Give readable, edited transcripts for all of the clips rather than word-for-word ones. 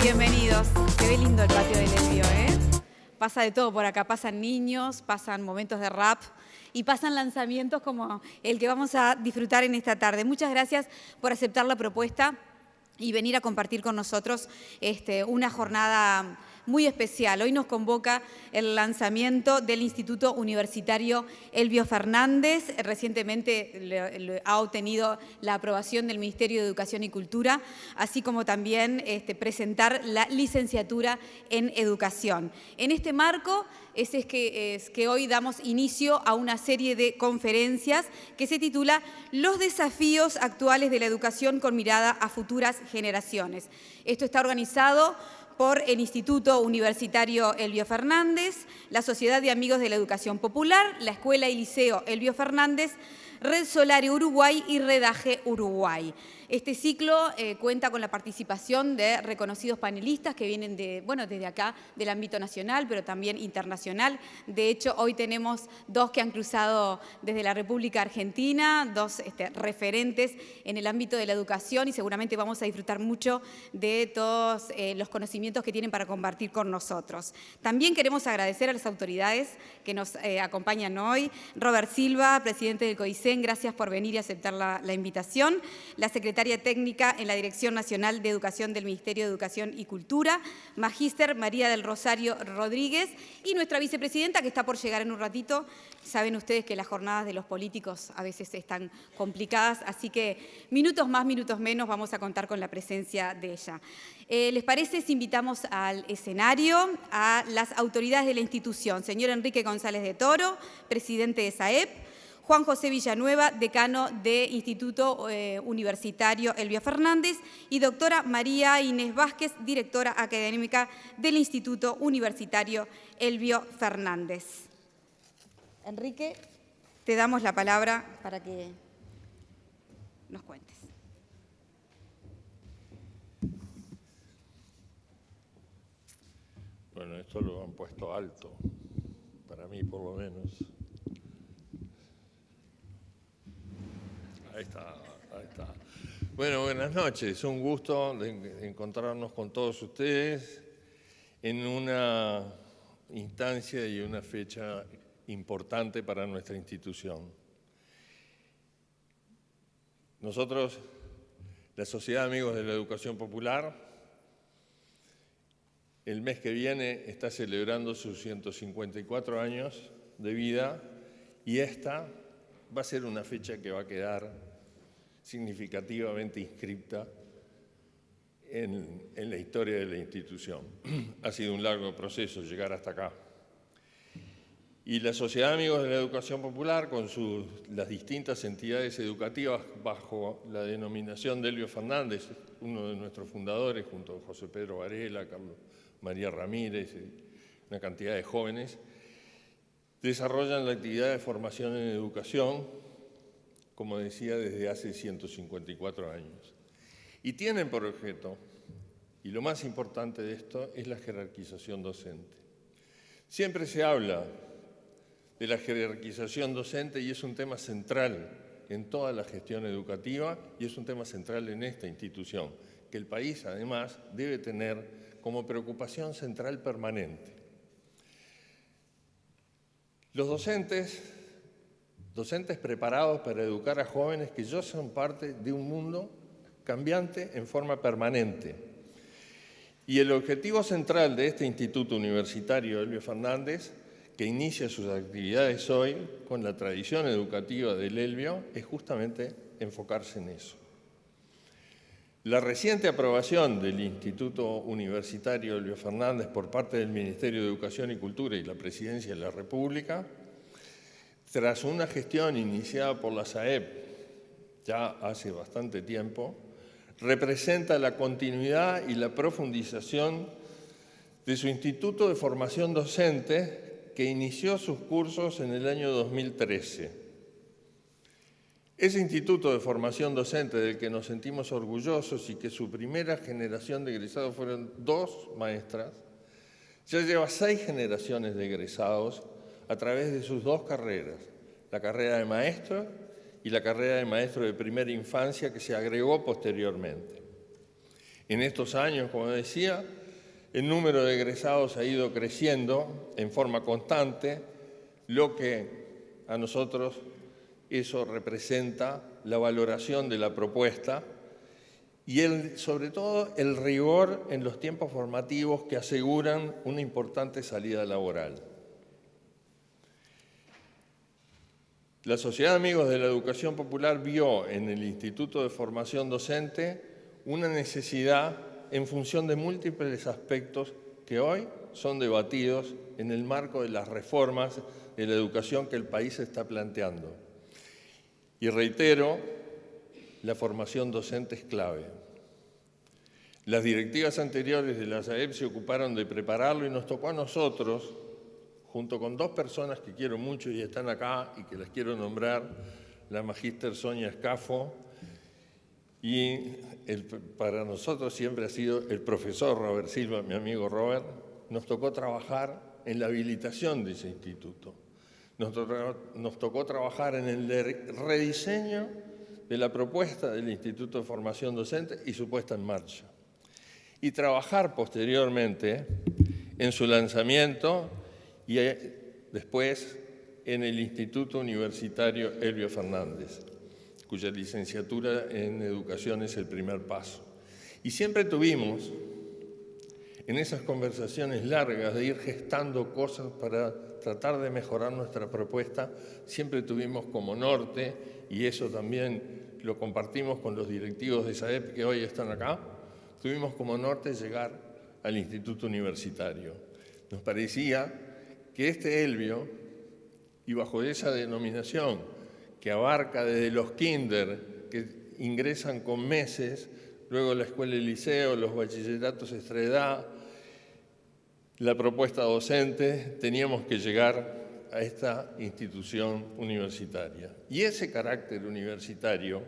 Bienvenidos. Se ve lindo el patio del Elvio, ¿eh? Pasa de todo por acá. Pasan niños, pasan momentos de rap y pasan lanzamientos como el que vamos a disfrutar en esta tarde. Muchas gracias por aceptar la propuesta y venir a compartir con nosotros una jornada muy especial. Hoy nos convoca el lanzamiento del Instituto Universitario Elbio Fernández. Recientemente ha obtenido la aprobación del Ministerio de Educación y Cultura, así como también presentar la licenciatura en Educación. En este marco es que hoy damos inicio a una serie de conferencias que se titula Los desafíos actuales de la educación con mirada a futuras generaciones. Esto está organizado por el Instituto Universitario Elbio Fernández, la Sociedad de Amigos de la Educación Popular, la Escuela y Liceo Elbio Fernández, Red Solario Uruguay y Redaje Uruguay. Este ciclo cuenta con la participación de reconocidos panelistas que vienen desde acá, del ámbito nacional, pero también internacional. De hecho, hoy tenemos dos que han cruzado desde la República Argentina, dos referentes en el ámbito de la educación y seguramente vamos a disfrutar mucho de todos los conocimientos que tienen para compartir con nosotros. También queremos agradecer a las autoridades que nos acompañan hoy. Robert Silva, presidente del COICEN, gracias por venir y aceptar la invitación. La secretaria técnica en la Dirección Nacional de Educación del Ministerio de Educación y Cultura, Magíster María del Rosario Rodríguez, y nuestra vicepresidenta que está por llegar en un ratito. Saben ustedes que las jornadas de los políticos a veces están complicadas, así que minutos más, minutos menos vamos a contar con la presencia de ella. ¿Les parece si invitamos al escenario a las autoridades de la institución? Señor Enrique González de Toro, presidente de SAEP, Juan José Villanueva, decano del Instituto Universitario Elbio Fernández, y doctora María Inés Vázquez, directora académica del Instituto Universitario Elbio Fernández. Enrique, te damos la palabra para que nos cuentes. Bueno, esto lo han puesto alto, para mí por lo menos. Ahí está, ahí está. Bueno, buenas noches. Un gusto de encontrarnos con todos ustedes en una instancia y una fecha importante para nuestra institución. Nosotros, la Sociedad de Amigos de la Educación Popular, el mes que viene está celebrando sus 154 años de vida y esta va a ser una fecha que va a quedar significativamente inscripta en la historia de la institución. Ha sido un largo proceso llegar hasta acá. Y la Sociedad de Amigos de la Educación Popular, con las distintas entidades educativas bajo la denominación de Elbio Fernández, uno de nuestros fundadores, junto a José Pedro Varela, Carlos María Ramírez, una cantidad de jóvenes, desarrollan la actividad de formación en educación, como decía, desde hace 154 años. Y tienen por objeto, y lo más importante de esto, es la jerarquización docente. Siempre se habla de la jerarquización docente y es un tema central en toda la gestión educativa y es un tema central en esta institución, que el país además debe tener como preocupación central permanente. Los docentes preparados para educar a jóvenes que ya son parte de un mundo cambiante en forma permanente. Y el objetivo central de este Instituto Universitario Elbio Fernández, que inicia sus actividades hoy con la tradición educativa del Elbio, es justamente enfocarse en eso. La reciente aprobación del Instituto Universitario Elbio Fernández por parte del Ministerio de Educación y Cultura y la Presidencia de la República, tras una gestión iniciada por la SAEP ya hace bastante tiempo, representa la continuidad y la profundización de su Instituto de Formación Docente que inició sus cursos en el año 2013. Ese Instituto de Formación Docente del que nos sentimos orgullosos y que su primera generación de egresados fueron 2 maestras, ya lleva 6 generaciones de egresados a través de sus 2 carreras, la carrera de maestro y la carrera de maestro de primera infancia que se agregó posteriormente. En estos años, como decía, el número de egresados ha ido creciendo en forma constante, lo que a nosotros eso representa la valoración de la propuesta y sobre todo el rigor en los tiempos formativos que aseguran una importante salida laboral. La Sociedad de Amigos de la Educación Popular vio en el Instituto de Formación Docente una necesidad en función de múltiples aspectos que hoy son debatidos en el marco de las reformas de la educación que el país está planteando. Y reitero, la formación docente es clave. Las directivas anteriores de la SAEP se ocuparon de prepararlo y nos tocó a nosotros, junto con dos personas que quiero mucho y están acá y que las quiero nombrar, la magíster Sonia Escafo y para nosotros siempre ha sido el profesor Robert Silva, mi amigo Robert, nos tocó trabajar en la habilitación de ese instituto. Nos tocó trabajar en el rediseño de la propuesta del Instituto de Formación Docente y su puesta en marcha. Y trabajar posteriormente en su lanzamiento y después en el Instituto Universitario Elbio Fernández, cuya licenciatura en Educación es el primer paso. Y siempre tuvimos, en esas conversaciones largas de ir gestando cosas para tratar de mejorar nuestra propuesta, siempre tuvimos como norte, y eso también lo compartimos con los directivos de SAEP que hoy están acá, tuvimos como norte llegar al Instituto Universitario. Nos parecía que este Elbio, y bajo esa denominación que abarca desde los kinder, que ingresan con meses, luego la escuela y liceo, los bachilleratos extra edad, la propuesta docente, teníamos que llegar a esta institución universitaria. Y ese carácter universitario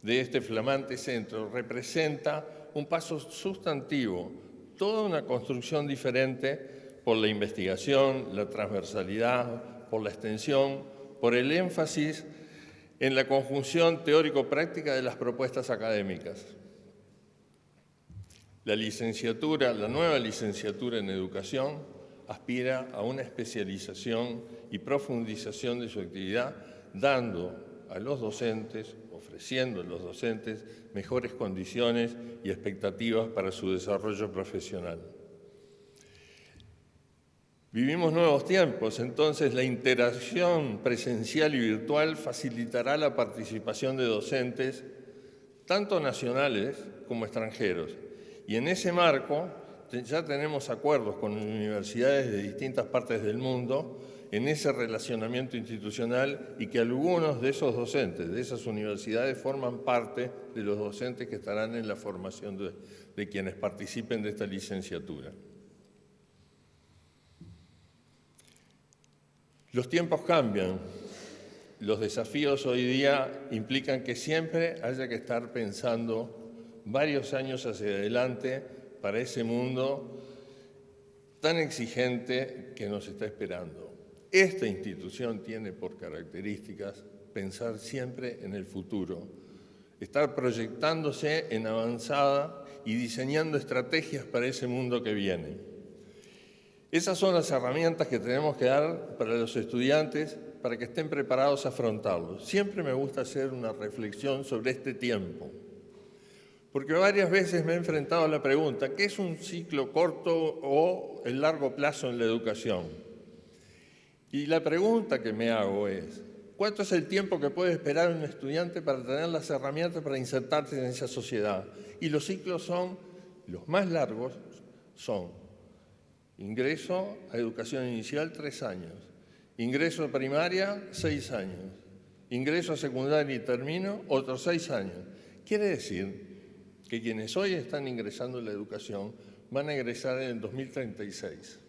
de este flamante centro representa un paso sustantivo, toda una construcción diferente por la investigación, la transversalidad, por la extensión, por el énfasis en la conjunción teórico-práctica de las propuestas académicas. La nueva licenciatura en Educación aspira a una especialización y profundización de su actividad, dando a los docentes, ofreciendo a los docentes mejores condiciones y expectativas para su desarrollo profesional. Vivimos nuevos tiempos, entonces la interacción presencial y virtual facilitará la participación de docentes, tanto nacionales como extranjeros. Y en ese marco ya tenemos acuerdos con universidades de distintas partes del mundo en ese relacionamiento institucional y que algunos de esos docentes de esas universidades forman parte de los docentes que estarán en la formación de quienes participen de esta licenciatura. Los tiempos cambian. Los desafíos hoy día implican que siempre haya que estar pensando varios años hacia adelante para ese mundo tan exigente que nos está esperando. Esta institución tiene por características pensar siempre en el futuro, estar proyectándose en avanzada y diseñando estrategias para ese mundo que viene. Esas son las herramientas que tenemos que dar para los estudiantes para que estén preparados a afrontarlo. Siempre me gusta hacer una reflexión sobre este tiempo, porque varias veces me he enfrentado a la pregunta, ¿qué es un ciclo corto o el largo plazo en la educación? Y la pregunta que me hago es, ¿cuánto es el tiempo que puede esperar un estudiante para tener las herramientas para insertarse en esa sociedad? Y los ciclos los más largos son ingreso a educación inicial, 3 años. Ingreso a primaria, 6 años. Ingreso a secundaria y termino, otros 6 años. Quiere decir que quienes hoy están ingresando en la educación van a ingresar en el 2036.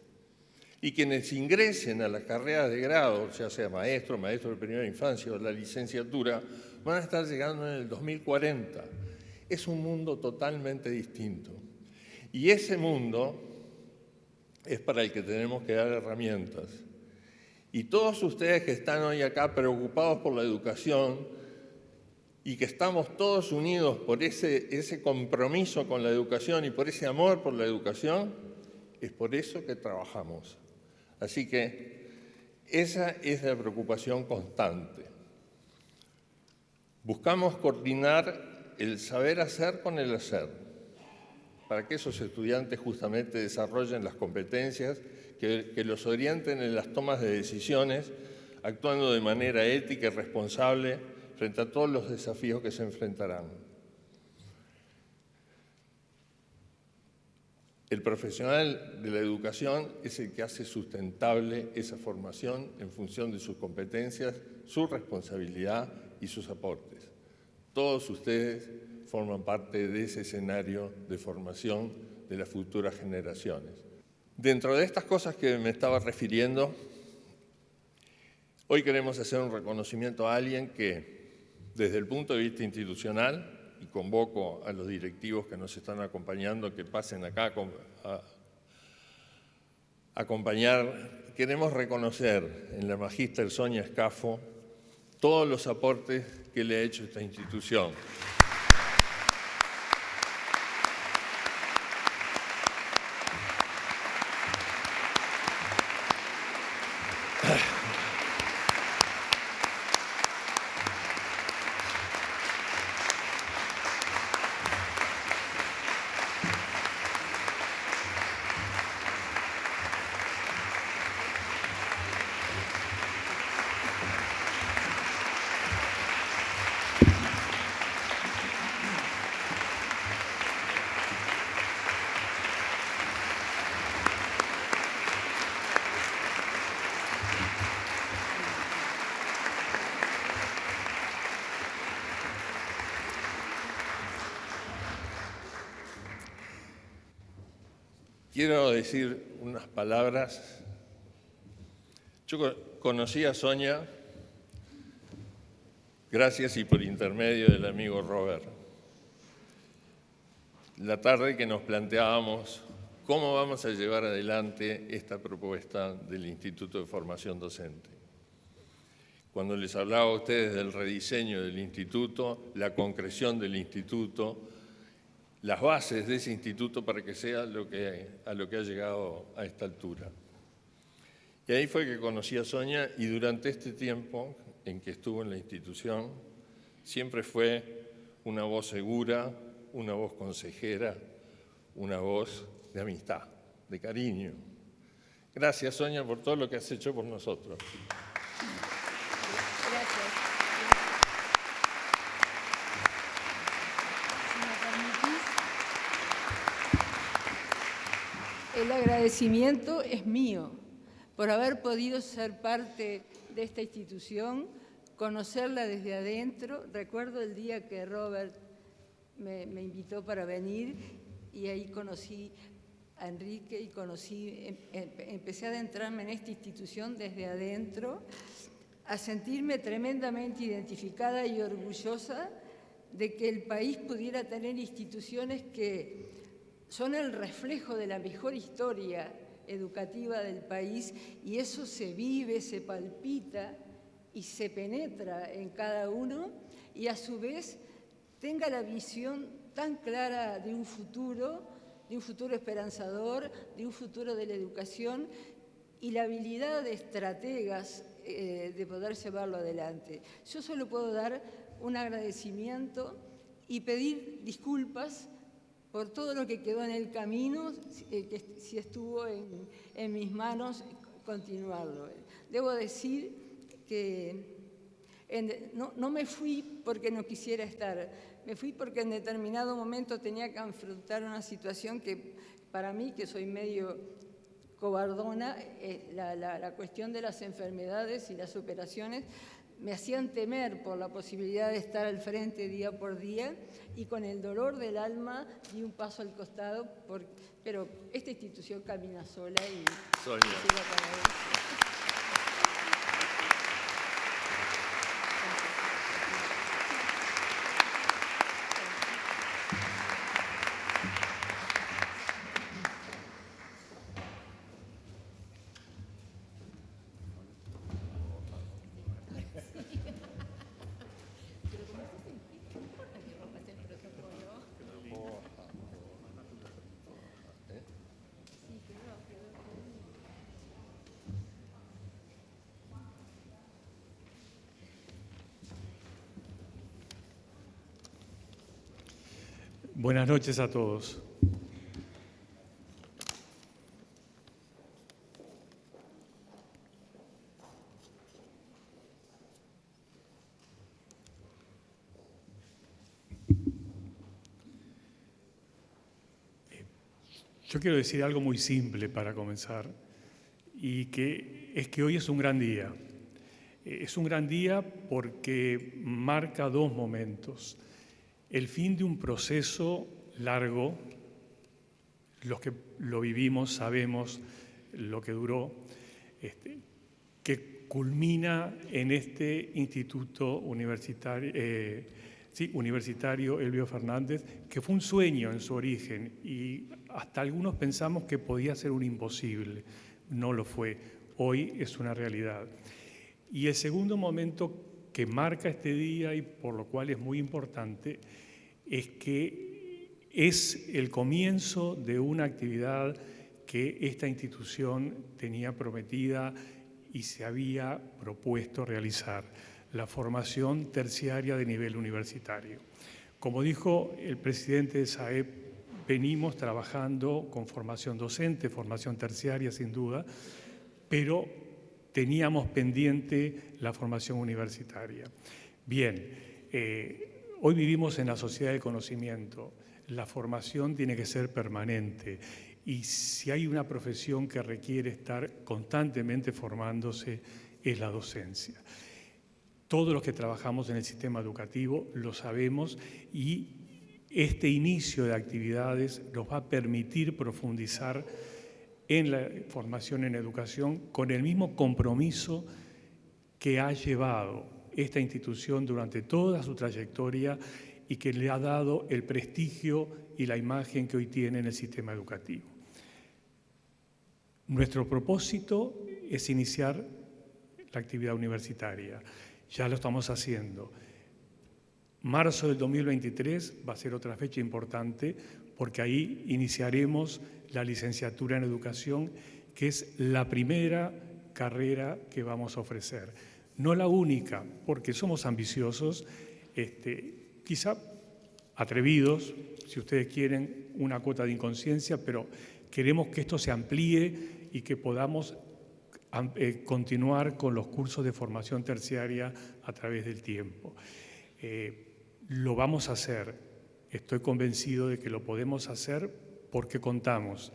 Y quienes ingresen a las carreras de grado, ya sea maestro de primera infancia o la licenciatura, van a estar llegando en el 2040. Es un mundo totalmente distinto. Y ese mundo es para el que tenemos que dar herramientas. Y todos ustedes que están hoy acá preocupados por la educación, y que estamos todos unidos por ese compromiso con la educación y por ese amor por la educación, es por eso que trabajamos. Así que esa es la preocupación constante. Buscamos coordinar el saber hacer con el hacer, para que esos estudiantes justamente desarrollen las competencias que los orienten en las tomas de decisiones, actuando de manera ética y responsable frente a todos los desafíos que se enfrentarán. El profesional de la educación es el que hace sustentable esa formación en función de sus competencias, su responsabilidad y sus aportes. Todos ustedes forman parte de ese escenario de formación de las futuras generaciones. Dentro de estas cosas que me estaba refiriendo, hoy queremos hacer un reconocimiento a alguien que, desde el punto de vista institucional, y convoco a los directivos que nos están acompañando que pasen acá a acompañar, queremos reconocer en la magíster Sonia Escafo todos los aportes que le ha hecho esta institución. Quiero decir unas palabras. Yo conocí a Sonia gracias y por intermedio del amigo Robert. La tarde que nos planteábamos cómo vamos a llevar adelante esta propuesta del Instituto de Formación Docente. Cuando les hablaba a ustedes del rediseño del instituto, la concreción del instituto, las bases de ese instituto para que sea a lo que ha llegado a esta altura. Y ahí fue que conocí a Sonia y durante este tiempo en que estuvo en la institución siempre fue una voz segura, una voz consejera, una voz de amistad, de cariño. Gracias, Sonia, por todo lo que has hecho por nosotros. El agradecimiento es mío por haber podido ser parte de esta institución, conocerla desde adentro. Recuerdo el día que Robert me invitó para venir y ahí conocí a Enrique y empecé a adentrarme en esta institución desde adentro, a sentirme tremendamente identificada y orgullosa de que el país pudiera tener instituciones que son el reflejo de la mejor historia educativa del país, y eso se vive, se palpita y se penetra en cada uno, y a su vez tenga la visión tan clara de un futuro esperanzador, de un futuro de la educación y la habilidad de estrategas de poder llevarlo adelante. Yo solo puedo dar un agradecimiento y pedir disculpas por todo lo que quedó en el camino, que si estuvo en mis manos continuarlo. Debo decir que no me fui porque no quisiera estar, me fui porque en determinado momento tenía que afrontar una situación que para mí, que soy medio cobardona, la cuestión de las enfermedades y las operaciones me hacían temer por la posibilidad de estar al frente día por día, y con el dolor del alma di un paso al costado, pero esta institución camina sola y Sonia. sigo para él. Buenas noches a todos. Yo quiero decir algo muy simple para comenzar, y es que hoy es un gran día. Es un gran día porque marca dos momentos. El fin de un proceso largo, los que lo vivimos sabemos lo que duró, que culmina en este instituto universitario, universitario Elbio Fernández, que fue un sueño en su origen y hasta algunos pensamos que podía ser un imposible. No lo fue, hoy es una realidad. Y el segundo momento que marca este día y por lo cual es muy importante es que es el comienzo de una actividad que esta institución tenía prometida y se había propuesto realizar, la formación terciaria de nivel universitario. Como dijo el presidente de SAEP, venimos trabajando con formación docente, formación terciaria sin duda, pero teníamos pendiente la formación universitaria. Bien, hoy vivimos en la sociedad del conocimiento. La formación tiene que ser permanente y si hay una profesión que requiere estar constantemente formándose es la docencia. Todos los que trabajamos en el sistema educativo lo sabemos y este inicio de actividades nos va a permitir profundizar en la formación en educación con el mismo compromiso que ha llevado esta institución durante toda su trayectoria y que le ha dado el prestigio y la imagen que hoy tiene en el sistema educativo. Nuestro propósito es iniciar la actividad universitaria. Ya lo estamos haciendo. Marzo del 2023 va a ser otra fecha importante porque ahí iniciaremos la licenciatura en educación, que es la primera carrera que vamos a ofrecer. No la única, porque somos ambiciosos, quizá atrevidos, si ustedes quieren, una cuota de inconsciencia, pero queremos que esto se amplíe y que podamos continuar con los cursos de formación terciaria a través del tiempo. Lo vamos a hacer, estoy convencido de que lo podemos hacer porque contamos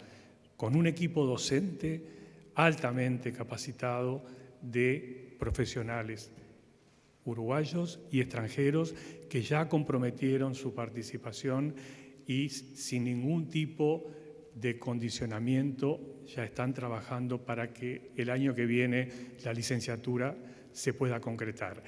con un equipo docente altamente capacitado de profesionales uruguayos y extranjeros que ya comprometieron su participación y sin ningún tipo de condicionamiento ya están trabajando para que el año que viene la licenciatura se pueda concretar.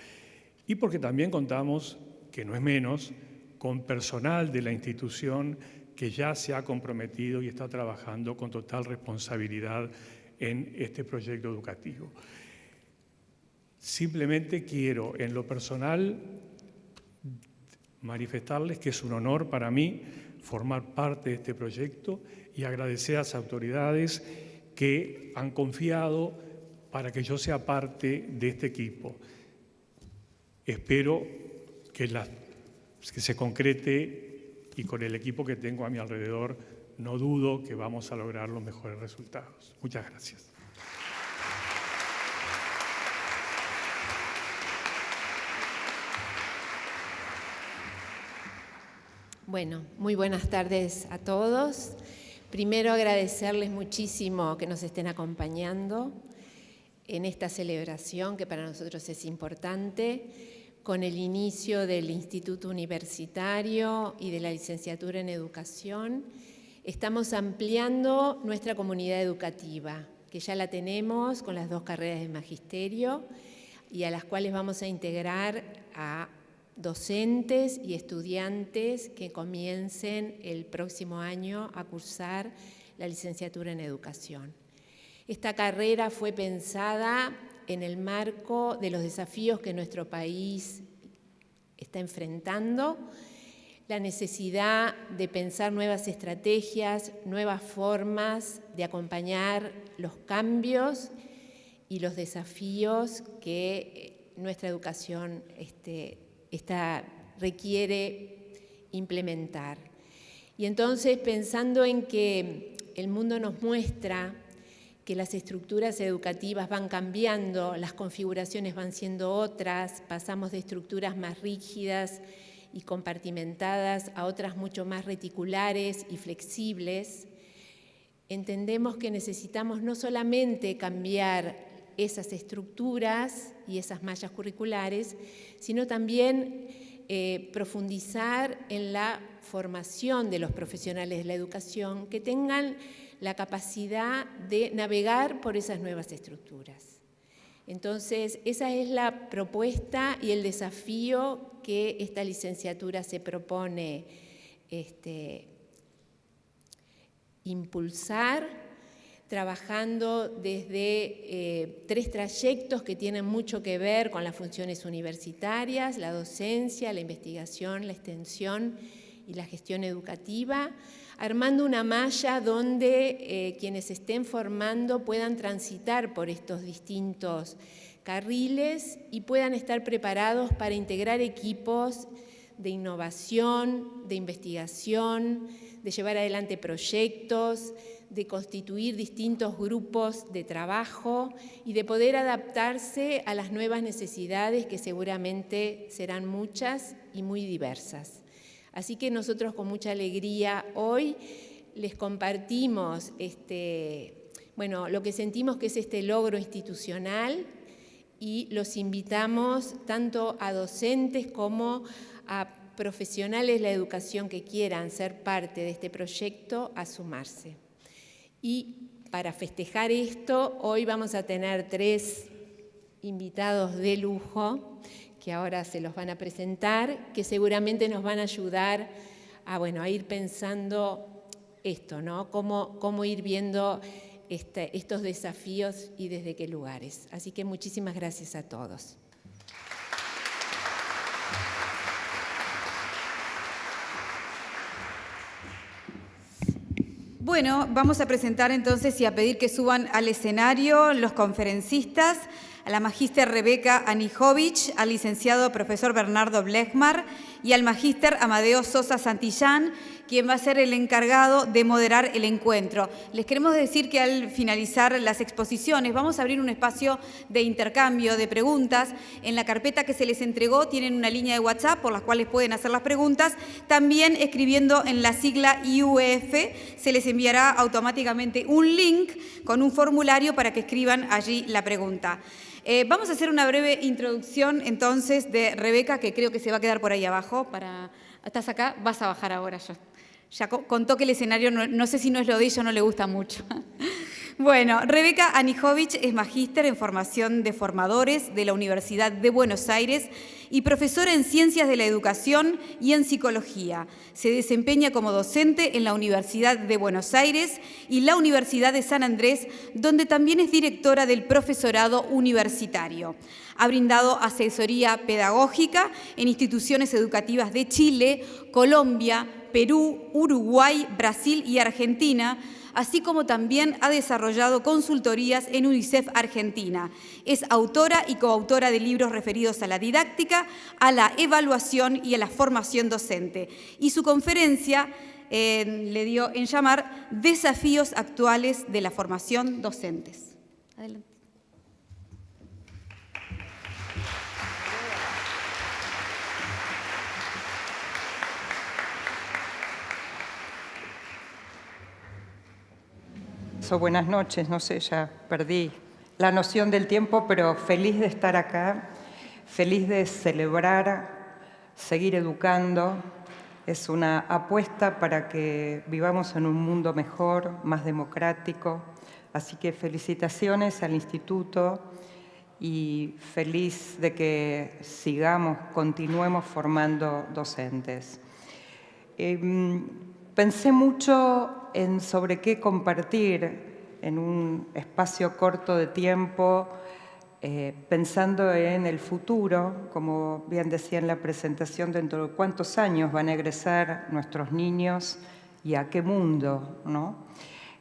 Y porque también contamos, que no es menos, con personal de la institución que ya se ha comprometido y está trabajando con total responsabilidad en este proyecto educativo. Simplemente quiero, en lo personal, manifestarles que es un honor para mí formar parte de este proyecto y agradecer a las autoridades que han confiado para que yo sea parte de este equipo. Espero que se concrete y con el equipo que tengo a mi alrededor no dudo que vamos a lograr los mejores resultados. Muchas gracias. Bueno, muy buenas tardes a todos. Primero agradecerles muchísimo que nos estén acompañando en esta celebración que para nosotros es importante, con el inicio del Instituto Universitario y de la Licenciatura en Educación. Estamos ampliando nuestra comunidad educativa, que ya la tenemos con las 2 carreras de magisterio y a las cuales vamos a integrar a docentes y estudiantes que comiencen el próximo año a cursar la licenciatura en educación. Esta carrera fue pensada en el marco de los desafíos que nuestro país está enfrentando, la necesidad de pensar nuevas estrategias, nuevas formas de acompañar los cambios y los desafíos que nuestra educación requiere implementar. Y entonces, pensando en que el mundo nos muestra que las estructuras educativas van cambiando, las configuraciones van siendo otras, pasamos de estructuras más rígidas y compartimentadas a otras mucho más reticulares y flexibles, entendemos que necesitamos no solamente cambiar esas estructuras y esas mallas curriculares, sino también profundizar en la formación de los profesionales de la educación que tengan la capacidad de navegar por esas nuevas estructuras. Entonces, esa es la propuesta y el desafío que esta licenciatura se propone impulsar, trabajando desde 3 trayectos que tienen mucho que ver con las funciones universitarias, la docencia, la investigación, la extensión y la gestión educativa, armando una malla donde quienes estén formando puedan transitar por estos distintos carriles y puedan estar preparados para integrar equipos de innovación, de investigación, de llevar adelante proyectos, de constituir distintos grupos de trabajo y de poder adaptarse a las nuevas necesidades que seguramente serán muchas y muy diversas. Así que nosotros con mucha alegría hoy les compartimos lo que sentimos que es este logro institucional y los invitamos tanto a docentes como a profesionales de la educación que quieran ser parte de este proyecto a sumarse. Y para festejar esto, hoy vamos a tener 3 invitados de lujo que ahora se los van a presentar, que seguramente nos van a ayudar a ir pensando esto, ¿no? Cómo ir viendo estos desafíos y desde qué lugares. Así que muchísimas gracias a todos. Bueno, vamos a presentar entonces y a pedir que suban al escenario los conferencistas, a la magíster Rebeca Anijovic, al licenciado profesor Bernardo Blechmar y al magíster Amadeo Sosa Santillán, quien va a ser el encargado de moderar el encuentro. Les queremos decir que al finalizar las exposiciones vamos a abrir un espacio de intercambio de preguntas. En la carpeta que se les entregó tienen una línea de WhatsApp por las cuales pueden hacer las preguntas. También escribiendo en la sigla IUF se les enviará automáticamente un link con un formulario para que escriban allí la pregunta. Vamos a hacer una breve introducción entonces de Rebeca, que creo que se va a quedar por ahí abajo. ¿Estás acá? Vas a bajar ahora. Ya contó que el escenario, no sé si no es lo de ella o no le gusta mucho. Bueno, Rebeca Anijovic es magíster en formación de formadores de la Universidad de Buenos Aires y profesora en Ciencias de la Educación y en Psicología. Se desempeña como docente en la Universidad de Buenos Aires y la Universidad de San Andrés, donde también es directora del profesorado universitario. Ha brindado asesoría pedagógica en instituciones educativas de Chile, Colombia, Perú, Uruguay, Brasil y Argentina, así como también ha desarrollado consultorías en UNICEF Argentina. Es autora y coautora de libros referidos a la didáctica, a la evaluación y a la formación docente. Y su conferencia le dio en llamar Desafíos actuales de la formación docentes. Adelante. Buenas noches, no sé, ya perdí la noción del tiempo, pero feliz de estar acá, feliz de celebrar, seguir educando. Es una apuesta para que vivamos en un mundo mejor, más democrático. Así que felicitaciones al Instituto y feliz de que continuemos formando docentes. Pensé mucho sobre qué compartir en un espacio corto de tiempo, pensando en el futuro, como bien decía en la presentación, dentro de cuántos años van a egresar nuestros niños y a qué mundo, ¿no?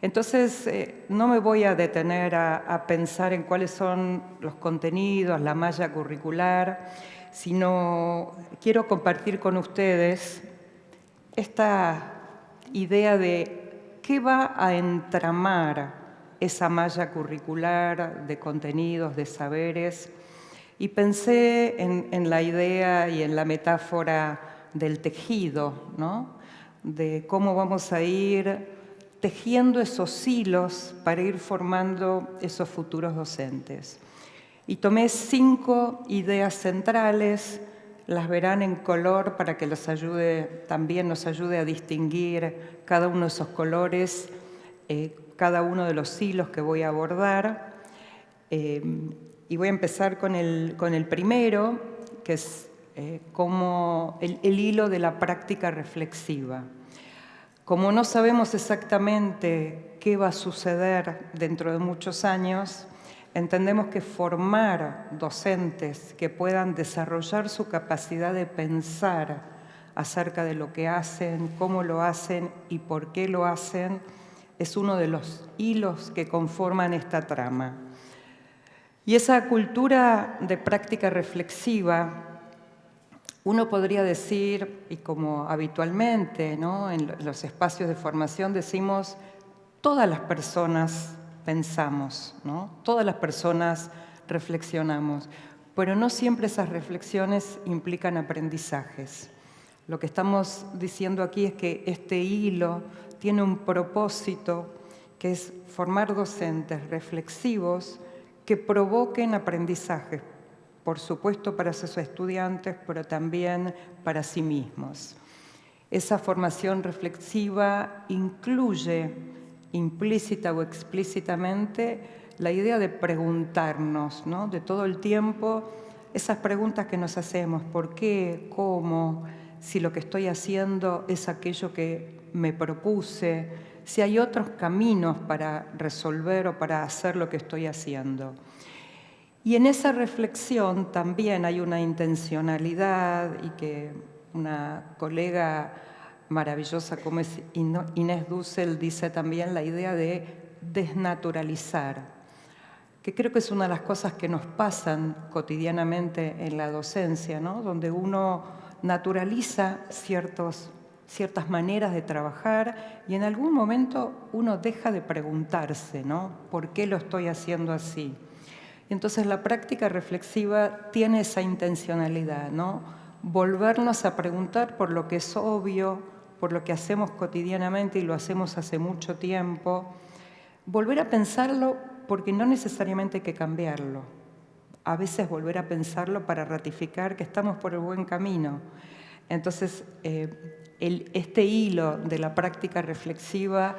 Entonces, no me voy a detener a pensar en cuáles son los contenidos, la malla curricular, sino quiero compartir con ustedes esta idea de qué va a entramar esa malla curricular de contenidos, de saberes, y pensé en la idea y en la metáfora del tejido, ¿no? De cómo vamos a ir tejiendo esos hilos para ir formando esos futuros docentes. Y tomé 5 ideas centrales, las verán en color para que también nos ayude a distinguir cada uno de esos colores, cada uno de los hilos que voy a abordar. Y voy a empezar con el primero, que es como el hilo de la práctica reflexiva. Como no sabemos exactamente qué va a suceder dentro de muchos años, entendemos que formar docentes que puedan desarrollar su capacidad de pensar acerca de lo que hacen, cómo lo hacen y por qué lo hacen, es uno de los hilos que conforman esta trama. Y esa cultura de práctica reflexiva, uno podría decir, y como habitualmente, ¿no?, en los espacios de formación decimos, todas las personas pensamos, ¿no? Todas las personas reflexionamos, pero no siempre esas reflexiones implican aprendizajes. Lo que estamos diciendo aquí es que este hilo tiene un propósito que es formar docentes reflexivos que provoquen aprendizajes, por supuesto para sus estudiantes, pero también para sí mismos. Esa formación reflexiva incluye, implícita o explícitamente, la idea de preguntarnos, ¿no?, de todo el tiempo, esas preguntas que nos hacemos, ¿por qué? ¿Cómo? Si lo que estoy haciendo es aquello que me propuse, si hay otros caminos para resolver o para hacer lo que estoy haciendo. Y en esa reflexión también hay una intencionalidad, y que una colega maravillosa como es Inés Dussel dice también, la idea de desnaturalizar, que creo que es una de las cosas que nos pasan cotidianamente en la docencia, ¿no?, donde uno naturaliza ciertas maneras de trabajar y en algún momento uno deja de preguntarse, ¿no?, ¿por qué lo estoy haciendo así? Entonces la práctica reflexiva tiene esa intencionalidad, ¿no?, volvernos a preguntar por lo que es obvio, por lo que hacemos cotidianamente y lo hacemos hace mucho tiempo, volver a pensarlo porque no necesariamente hay que cambiarlo. A veces volver a pensarlo para ratificar que estamos por el buen camino. Entonces, este hilo de la práctica reflexiva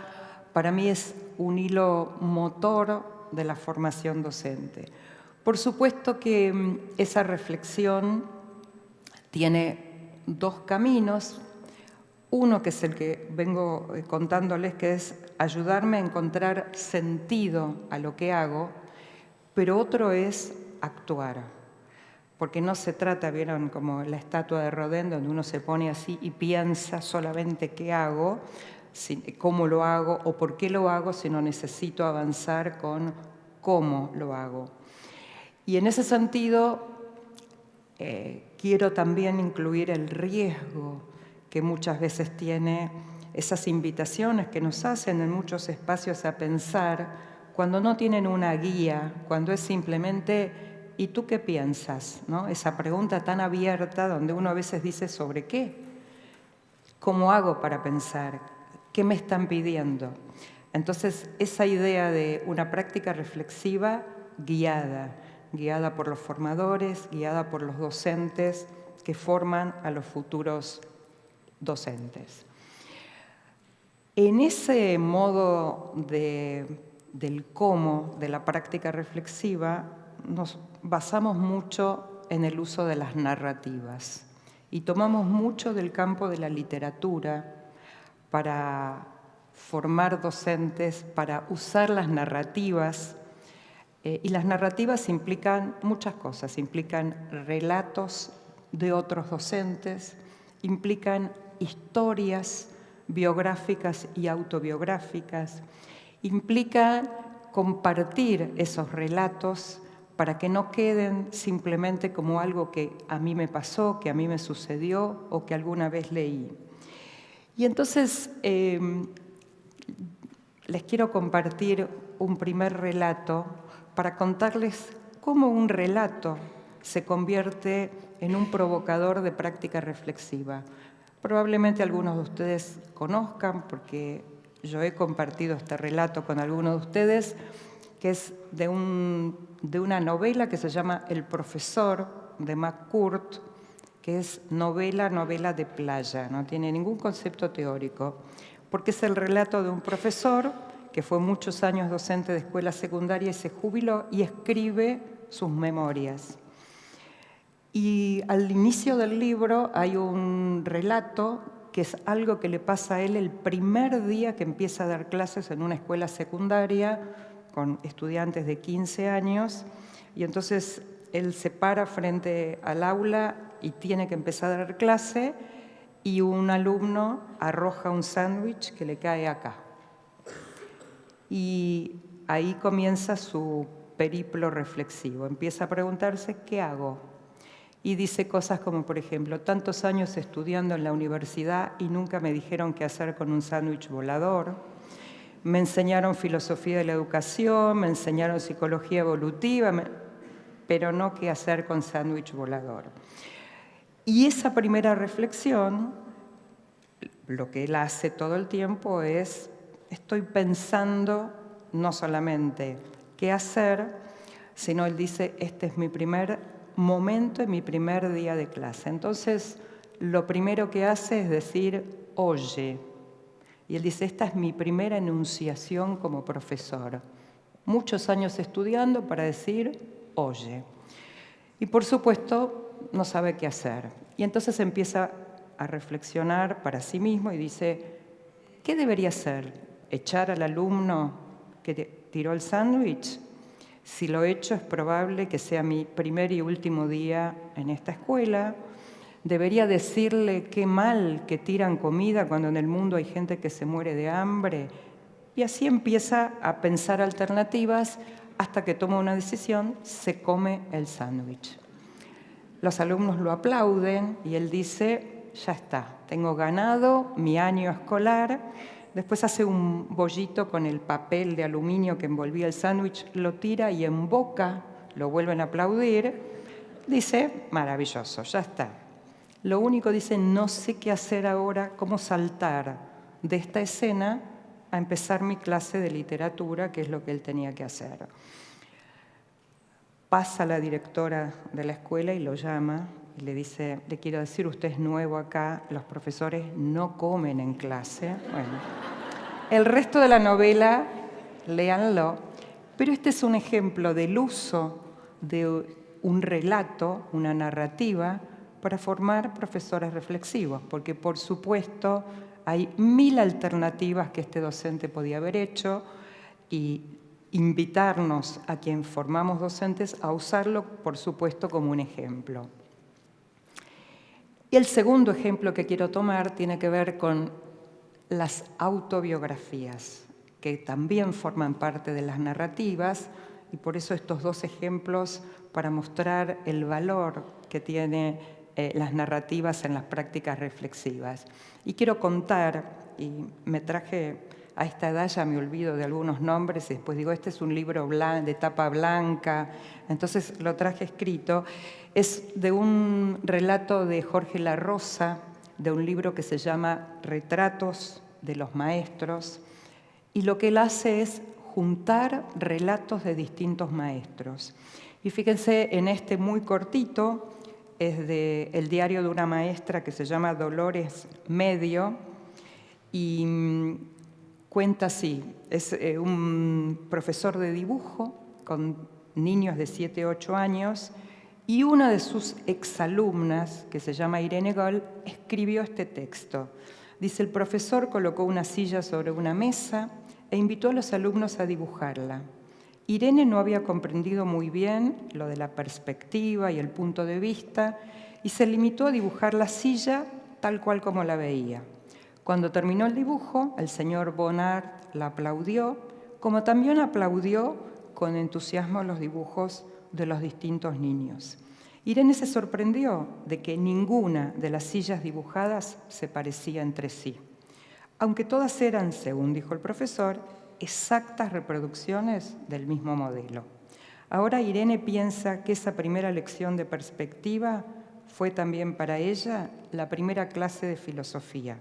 para mí es un hilo motor de la formación docente. Por supuesto que esa reflexión tiene 2 caminos. Uno que es el que vengo contándoles, que es ayudarme a encontrar sentido a lo que hago, pero otro es actuar. Porque no se trata, vieron, como la estatua de Rodin, donde uno se pone así y piensa solamente qué hago, cómo lo hago o por qué lo hago, sino necesito avanzar con cómo lo hago. Y en ese sentido, quiero también incluir el riesgo que muchas veces tiene esas invitaciones que nos hacen en muchos espacios a pensar cuando no tienen una guía, cuando es simplemente ¿y tú qué piensas?, ¿no? Esa pregunta tan abierta donde uno a veces dice ¿sobre qué? ¿Cómo hago para pensar? ¿Qué me están pidiendo? Entonces, esa idea de una práctica reflexiva guiada por los formadores, guiada por los docentes que forman a los futuros docentes. En ese modo del cómo de la práctica reflexiva nos basamos mucho en el uso de las narrativas y tomamos mucho del campo de la literatura para formar docentes, para usar las narrativas. Y las narrativas implican muchas cosas, implican relatos de otros docentes, implican historias biográficas y autobiográficas, implican compartir esos relatos para que no queden simplemente como algo que a mí me pasó, que a mí me sucedió o que alguna vez leí. Y entonces les quiero compartir un primer relato para contarles cómo un relato se convierte en un provocador de práctica reflexiva. Probablemente algunos de ustedes conozcan, porque yo he compartido este relato con algunos de ustedes, que es de una novela que se llama El profesor, de McCourt, que es novela de playa, no tiene ningún concepto teórico, porque es el relato de un profesor que fue muchos años docente de escuela secundaria y se jubiló y escribe sus memorias. Y al inicio del libro hay un relato que es algo que le pasa a él el primer día que empieza a dar clases en una escuela secundaria con estudiantes de 15 años, y entonces él se para frente al aula y tiene que empezar a dar clase, y un alumno arroja un sándwich que le cae acá. Y ahí comienza su periplo reflexivo. Empieza a preguntarse, ¿qué hago? Y dice cosas como, por ejemplo, tantos años estudiando en la universidad y nunca me dijeron qué hacer con un sándwich volador. Me enseñaron filosofía de la educación, me enseñaron psicología evolutiva, pero no qué hacer con sándwich volador. Y esa primera reflexión, lo que él hace todo el tiempo es, estoy pensando no solamente qué hacer, sino él dice, este es mi primer momento, en mi primer día de clase. Entonces, lo primero que hace es decir, oye. Y él dice, esta es mi primera enunciación como profesor. Muchos años estudiando para decir, oye. Y por supuesto, no sabe qué hacer. Y entonces empieza a reflexionar para sí mismo y dice, ¿qué debería hacer? ¿Echar al alumno que tiró el sándwich? Si lo echo, es probable que sea mi primer y último día en esta escuela. ¿Debería decirle qué mal que tiran comida cuando en el mundo hay gente que se muere de hambre? Y así empieza a pensar alternativas hasta que toma una decisión, se come el sándwich. Los alumnos lo aplauden y él dice, ya está, tengo ganado mi año escolar. Después hace un bollito con el papel de aluminio que envolvía el sándwich, lo tira y en boca lo vuelven a aplaudir. Dice, maravilloso, ya está. Lo único, dice, no sé qué hacer ahora, cómo saltar de esta escena a empezar mi clase de literatura, que es lo que él tenía que hacer. Pasa la directora de la escuela y lo llama y le dice, le quiero decir, usted es nuevo acá, los profesores no comen en clase. Bueno, el resto de la novela, léanlo, pero este es un ejemplo del uso de un relato, una narrativa, para formar profesores reflexivos, porque por supuesto hay 1000 alternativas que este docente podía haber hecho y invitarnos a quien formamos docentes a usarlo, por supuesto, como un ejemplo. Y el segundo ejemplo que quiero tomar tiene que ver con las autobiografías, que también forman parte de las narrativas, y por eso estos dos ejemplos para mostrar el valor que tiene las narrativas en las prácticas reflexivas. Y quiero contar, y me traje, a esta edad ya me olvido de algunos nombres, y después digo, este es un libro de tapa blanca, entonces lo traje escrito. Es de un relato de Jorge La Rosa, de un libro que se llama Retratos de los Maestros, y lo que él hace es juntar relatos de distintos maestros. Y fíjense, en este muy cortito, es del diario de una maestra que se llama Dolores Medio, y cuenta así, es un profesor de dibujo con niños de 7, 8 años, y una de sus exalumnas, que se llama Irene Goll, escribió este texto. Dice, el profesor colocó una silla sobre una mesa e invitó a los alumnos a dibujarla. Irene no había comprendido muy bien lo de la perspectiva y el punto de vista y se limitó a dibujar la silla tal cual como la veía. Cuando terminó el dibujo, el señor Bonnard la aplaudió, como también aplaudió con entusiasmo los dibujos de los distintos niños. Irene se sorprendió de que ninguna de las sillas dibujadas se parecía entre sí. aunque todas eran, según dijo el profesor, exactas reproducciones del mismo modelo. Ahora Irene piensa que esa primera lección de perspectiva fue también para ella la primera clase de filosofía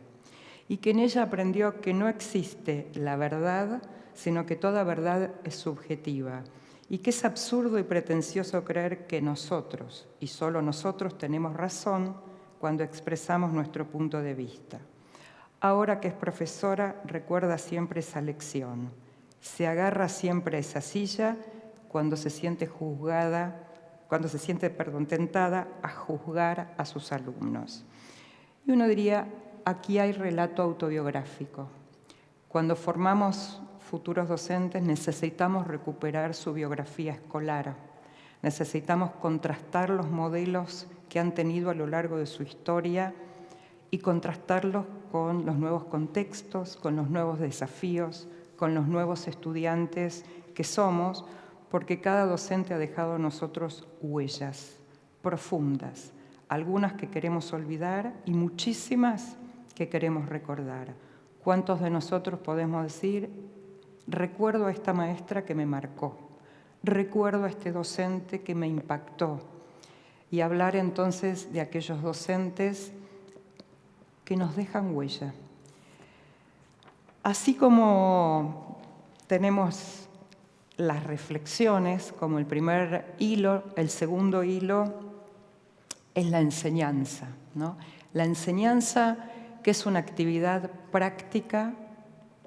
y que en ella aprendió que no existe la verdad, sino que toda verdad es subjetiva y que es absurdo y pretencioso creer que nosotros, y solo nosotros, tenemos razón cuando expresamos nuestro punto de vista. Ahora que es profesora, recuerda siempre esa lección. Se agarra siempre a esa silla cuando se siente tentada a juzgar a sus alumnos. Y uno diría, aquí hay relato autobiográfico. Cuando formamos futuros docentes necesitamos recuperar su biografía escolar, necesitamos contrastar los modelos que han tenido a lo largo de su historia y contrastarlos con los nuevos contextos, con los nuevos desafíos, con los nuevos estudiantes que somos, porque cada docente ha dejado en nosotros huellas profundas, algunas que queremos olvidar y muchísimas que queremos recordar. ¿Cuántos de nosotros podemos decir, recuerdo a esta maestra que me marcó, recuerdo a este docente que me impactó? Y hablar entonces de aquellos docentes que nos dejan huella. Así como tenemos las reflexiones como el primer hilo, el segundo hilo es la enseñanza, ¿no? La enseñanza, que es una actividad práctica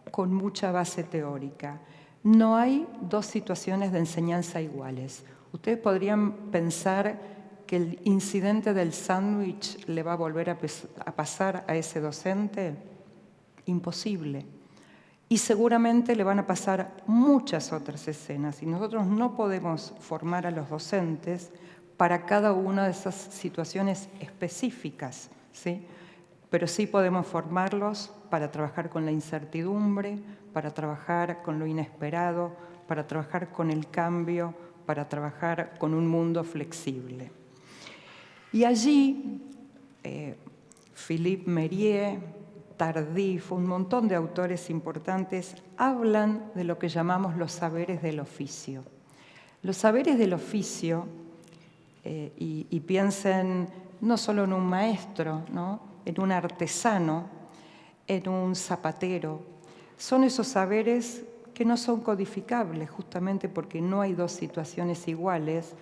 con mucha base teórica. No hay dos situaciones de enseñanza iguales. Ustedes podrían pensar que el incidente del sándwich le va a volver a pasar a ese docente. Imposible. Y seguramente le van a pasar muchas otras escenas. Y nosotros no podemos formar a los docentes para cada una de esas situaciones específicas, ¿sí? Pero sí podemos formarlos para trabajar con la incertidumbre, para trabajar con lo inesperado, para trabajar con el cambio, para trabajar con un mundo flexible. Y allí, Philippe Mérieux, Tardif, un montón de autores importantes hablan de lo que llamamos los saberes del oficio. Los saberes del oficio, y piensen no solo en un maestro, ¿no?, en un artesano, en un zapatero, son esos saberes que no son codificables justamente porque no hay dos situaciones iguales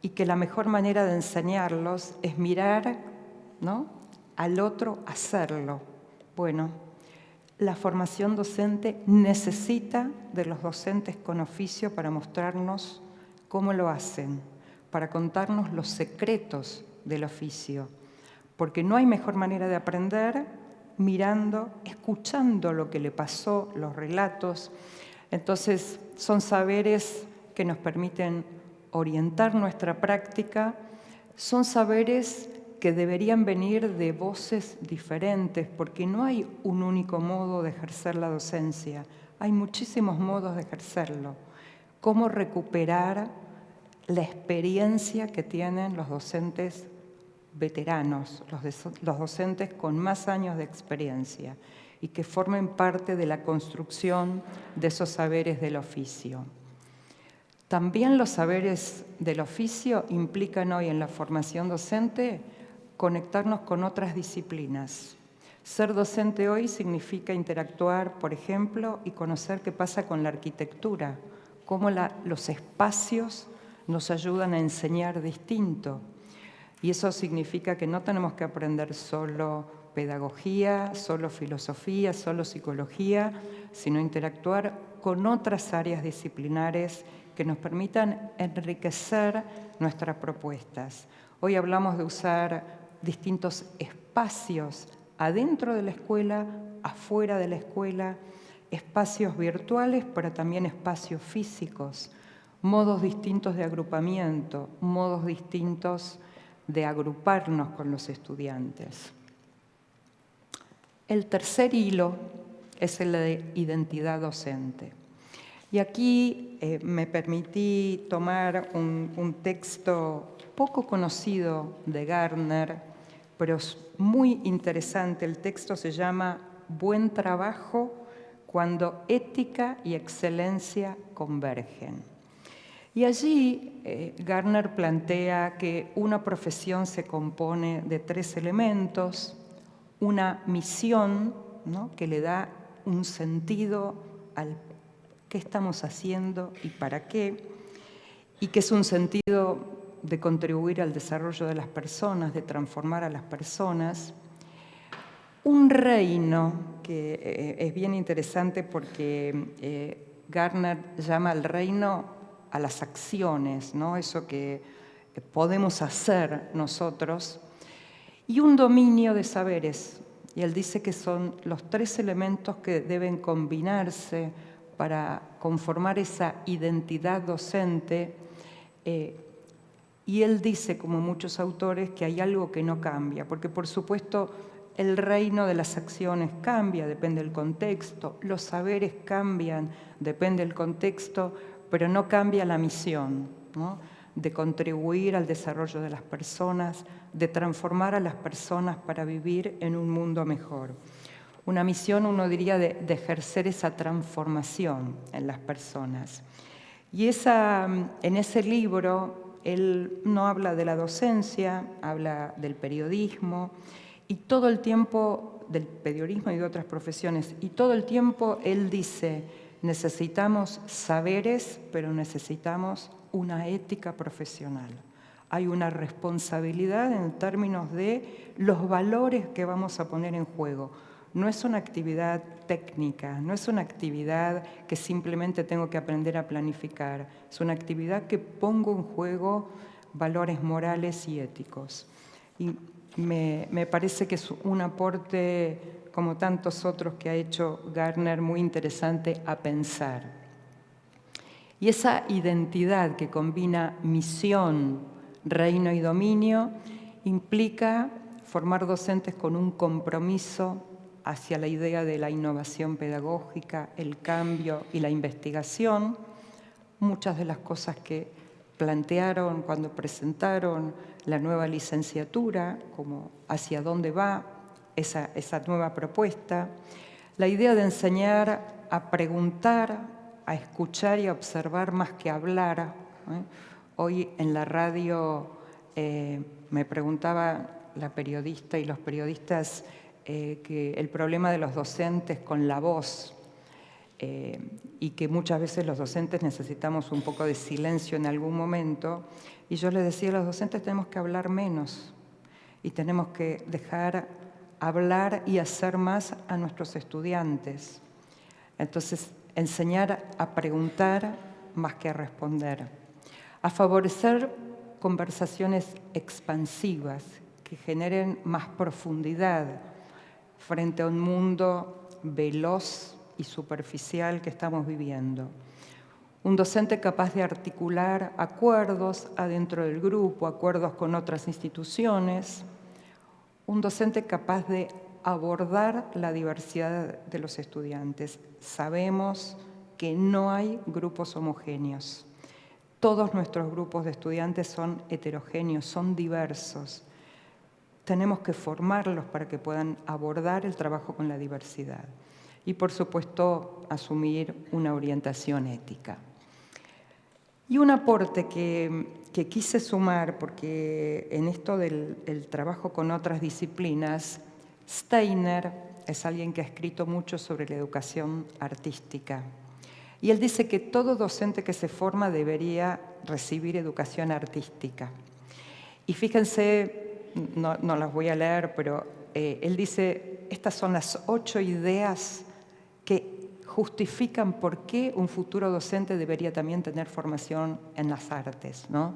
y que la mejor manera de enseñarlos es mirar, ¿no?, al otro hacerlo. Bueno, la formación docente necesita de los docentes con oficio para mostrarnos cómo lo hacen, para contarnos los secretos del oficio, porque no hay mejor manera de aprender mirando, escuchando lo que le pasó, los relatos. Entonces, son saberes que nos permiten orientar nuestra práctica, son saberes que deberían venir de voces diferentes, porque no hay un único modo de ejercer la docencia, hay muchísimos modos de ejercerlo. Cómo recuperar la experiencia que tienen los docentes veteranos, los docentes con más años de experiencia y que formen parte de la construcción de esos saberes del oficio. También los saberes del oficio implican hoy en la formación docente conectarnos con otras disciplinas. Ser docente hoy significa interactuar, por ejemplo, y conocer qué pasa con la arquitectura, cómo los espacios nos ayudan a enseñar distinto. Y eso significa que no tenemos que aprender solo pedagogía, solo filosofía, solo psicología, sino interactuar con otras áreas disciplinares que nos permitan enriquecer nuestras propuestas. Hoy hablamos de usar distintos espacios adentro de la escuela, afuera de la escuela, espacios virtuales, pero también espacios físicos, modos distintos de agrupamiento, modos distintos de agruparnos con los estudiantes. El tercer hilo es el de identidad docente. Y aquí me permití tomar un texto poco conocido de Gardner, pero es muy interesante. El texto se llama buen trabajo cuando ética y excelencia convergen. Y allí Gardner plantea que una profesión se compone de 3 elementos: una misión, ¿no?, que le da un sentido al qué estamos haciendo y para qué, y que es un sentido de contribuir al desarrollo de las personas, de transformar a las personas. Un reino, que es bien interesante porque Gardner llama al reino a las acciones, ¿no?, eso que podemos hacer nosotros, y un dominio de saberes. Y él dice que son los 3 elementos que deben combinarse para conformar esa identidad docente. Y él dice, como muchos autores, que hay algo que no cambia, porque por supuesto el reino de las acciones cambia, depende del contexto, los saberes cambian, depende del contexto, pero no cambia la misión, ¿no?, de contribuir al desarrollo de las personas, de transformar a las personas para vivir en un mundo mejor. Una misión, uno diría, de ejercer esa transformación en las personas. Y en ese libro él no habla de la docencia, habla del periodismo, y todo el tiempo, del periodismo y de otras profesiones, y todo el tiempo él dice: necesitamos saberes, pero necesitamos una ética profesional. Hay una responsabilidad en términos de los valores que vamos a poner en juego. No es una actividad técnica, no es una actividad que simplemente tengo que aprender a planificar. Es una actividad que pongo en juego valores morales y éticos. Y me parece que es un aporte, como tantos otros que ha hecho Gardner, muy interesante a pensar. Y esa identidad que combina misión, reino y dominio implica formar docentes con un compromiso hacia la idea de la innovación pedagógica, el cambio y la investigación. Muchas de las cosas que plantearon cuando presentaron la nueva licenciatura, como hacia dónde va esa nueva propuesta, la idea de enseñar a preguntar, a escuchar y a observar más que hablar. Hoy en la radio me preguntaba la periodista y los periodistas que el problema de los docentes con la voz, y que muchas veces los docentes necesitamos un poco de silencio en algún momento, y yo les decía a los docentes: tenemos que hablar menos y tenemos que dejar hablar y hacer más a nuestros estudiantes. Entonces, enseñar a preguntar más que a responder, a favorecer conversaciones expansivas que generen más profundidad frente a un mundo veloz y superficial que estamos viviendo. Un docente capaz de articular acuerdos adentro del grupo, acuerdos con otras instituciones. Un docente capaz de abordar la diversidad de los estudiantes. Sabemos que no hay grupos homogéneos. Todos nuestros grupos de estudiantes son heterogéneos, son diversos. Tenemos que formarlos para que puedan abordar el trabajo con la diversidad. Y, por supuesto, asumir una orientación ética. Y un aporte que quise sumar, porque en esto del trabajo con otras disciplinas, Steiner es alguien que ha escrito mucho sobre la educación artística. Y él dice que todo docente que se forma debería recibir educación artística. Y fíjense, no las voy a leer, pero él dice: estas son las 8 ideas que justifican por qué un futuro docente debería también tener formación en las artes, ¿no?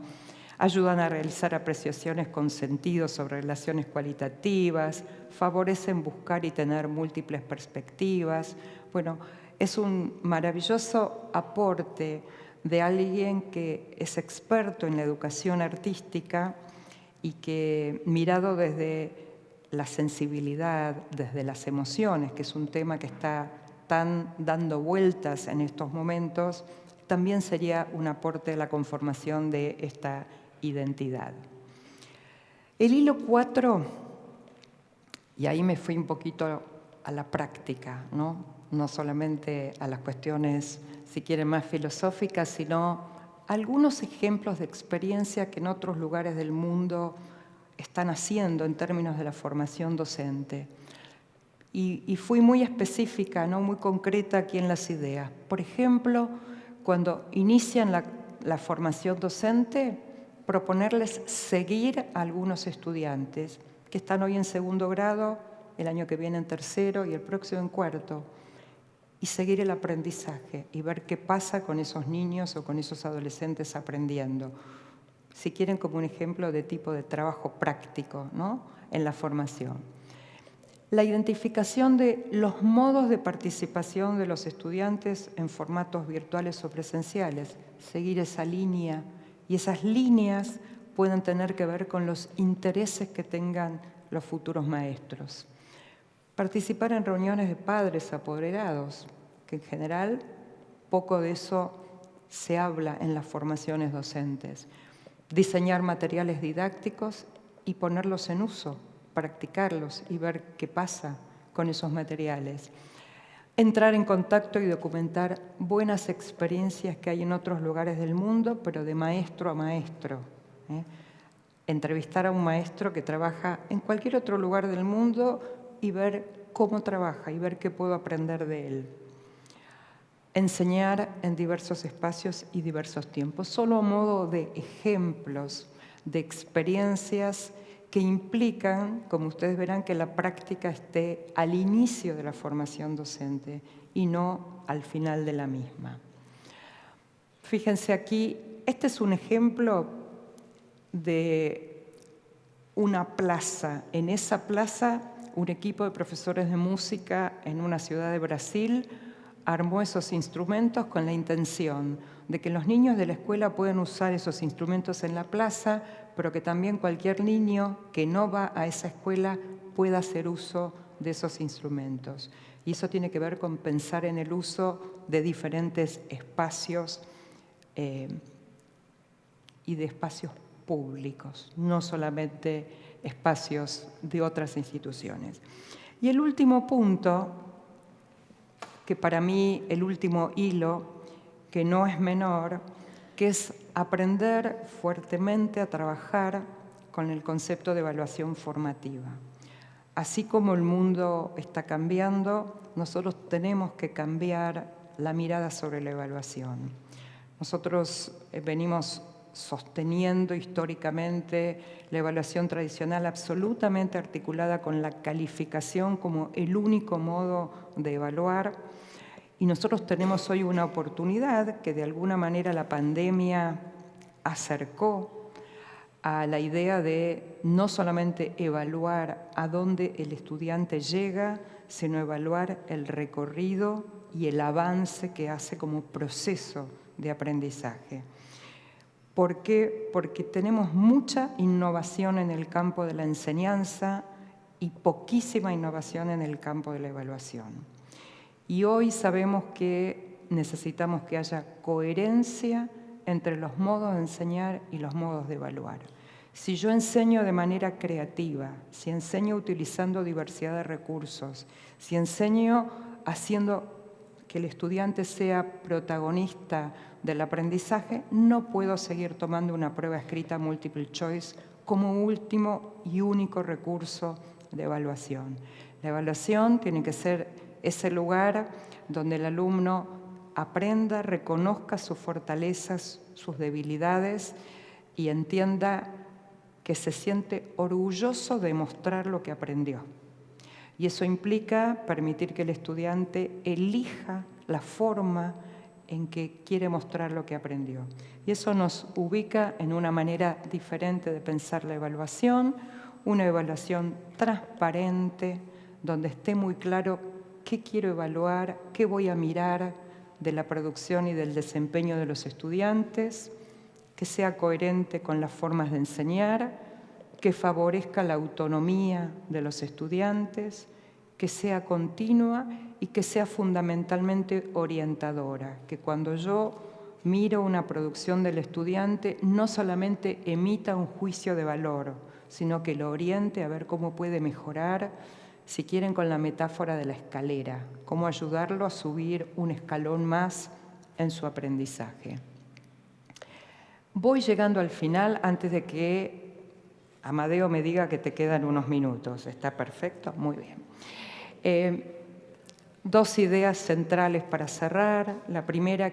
Ayudan a realizar apreciaciones con sentido sobre relaciones cualitativas, favorecen buscar y tener múltiples perspectivas. Bueno, es un maravilloso aporte de alguien que es experto en la educación artística y que, mirado desde la sensibilidad, desde las emociones, que es un tema que está tan dando vueltas en estos momentos, también sería un aporte a la conformación de esta identidad. El hilo 4, y ahí me fui un poquito a la práctica, ¿no? No solamente a las cuestiones, si quieren, más filosóficas, sino algunos ejemplos de experiencia que en otros lugares del mundo están haciendo en términos de la formación docente. Y fui muy específica, ¿no? Muy concreta aquí en las ideas. Por ejemplo, cuando inician la formación docente, proponerles seguir a algunos estudiantes que están hoy en segundo grado, el año que viene en tercero y el próximo en cuarto, y seguir el aprendizaje y ver qué pasa con esos niños o con esos adolescentes aprendiendo. Si quieren, como un ejemplo de tipo de trabajo práctico, ¿no? En la formación. La identificación de los modos de participación de los estudiantes en formatos virtuales o presenciales, seguir esa línea, y esas líneas pueden tener que ver con los intereses que tengan los futuros maestros. Participar en reuniones de padres apoderados, que en general poco de eso se habla en las formaciones docentes. Diseñar materiales didácticos y ponerlos en uso, practicarlos y ver qué pasa con esos materiales. Entrar en contacto y documentar buenas experiencias que hay en otros lugares del mundo, pero de maestro a maestro. Entrevistar a un maestro que trabaja en cualquier otro lugar del mundo y ver cómo trabaja y ver qué puedo aprender de él. Enseñar en diversos espacios y diversos tiempos, solo a modo de ejemplos, de experiencias que implican, como ustedes verán, que la práctica esté al inicio de la formación docente y no al final de la misma. Fíjense aquí, este es un ejemplo de una plaza. En esa plaza, un equipo de profesores de música en una ciudad de Brasil armó esos instrumentos con la intención de que los niños de la escuela puedan usar esos instrumentos en la plaza, pero que también cualquier niño que no va a esa escuela pueda hacer uso de esos instrumentos. Y eso tiene que ver con pensar en el uso de diferentes espacios y de espacios públicos, no solamente espacios de otras instituciones. Y el último punto, que para mí el último hilo, que no es menor, que es aprender fuertemente a trabajar con el concepto de evaluación formativa. Así como el mundo está cambiando, nosotros tenemos que cambiar la mirada sobre la evaluación. Nosotros venimos sosteniendo históricamente la evaluación tradicional absolutamente articulada con la calificación como el único modo de evaluar. Y nosotros tenemos hoy una oportunidad que de alguna manera la pandemia acercó a la idea de no solamente evaluar a dónde el estudiante llega, sino evaluar el recorrido y el avance que hace como proceso de aprendizaje. ¿Por qué? Porque tenemos mucha innovación en el campo de la enseñanza y poquísima innovación en el campo de la evaluación. Y hoy sabemos que necesitamos que haya coherencia entre los modos de enseñar y los modos de evaluar. Si yo enseño de manera creativa, si enseño utilizando diversidad de recursos, si enseño haciendo que el estudiante sea protagonista del aprendizaje, no puedo seguir tomando una prueba escrita multiple choice como último y único recurso de evaluación. La evaluación tiene que ser ese lugar donde el alumno aprenda, reconozca sus fortalezas, sus debilidades y entienda que se siente orgulloso de mostrar lo que aprendió. Y eso implica permitir que el estudiante elija la forma en que quiere mostrar lo que aprendió. Y eso nos ubica en una manera diferente de pensar la evaluación, una evaluación transparente, donde esté muy claro qué quiero evaluar, qué voy a mirar de la producción y del desempeño de los estudiantes, que sea coherente con las formas de enseñar, que favorezca la autonomía de los estudiantes, que sea continua y que sea fundamentalmente orientadora, que cuando yo miro una producción del estudiante no solamente emita un juicio de valor, sino que lo oriente a ver cómo puede mejorar, si quieren con la metáfora de la escalera, cómo ayudarlo a subir un escalón más en su aprendizaje. Voy llegando al final antes de que Amadeo me diga que te quedan unos minutos. ¿Está perfecto? Muy bien. Dos ideas centrales para cerrar. La primera,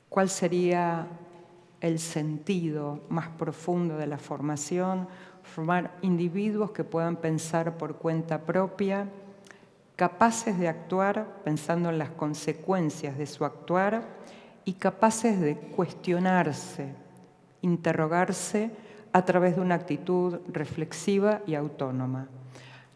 ¿cuál sería el sentido más profundo de la formación? Formar individuos que puedan pensar por cuenta propia, capaces de actuar pensando en las consecuencias de su actuar y capaces de cuestionarse, interrogarse a través de una actitud reflexiva y autónoma,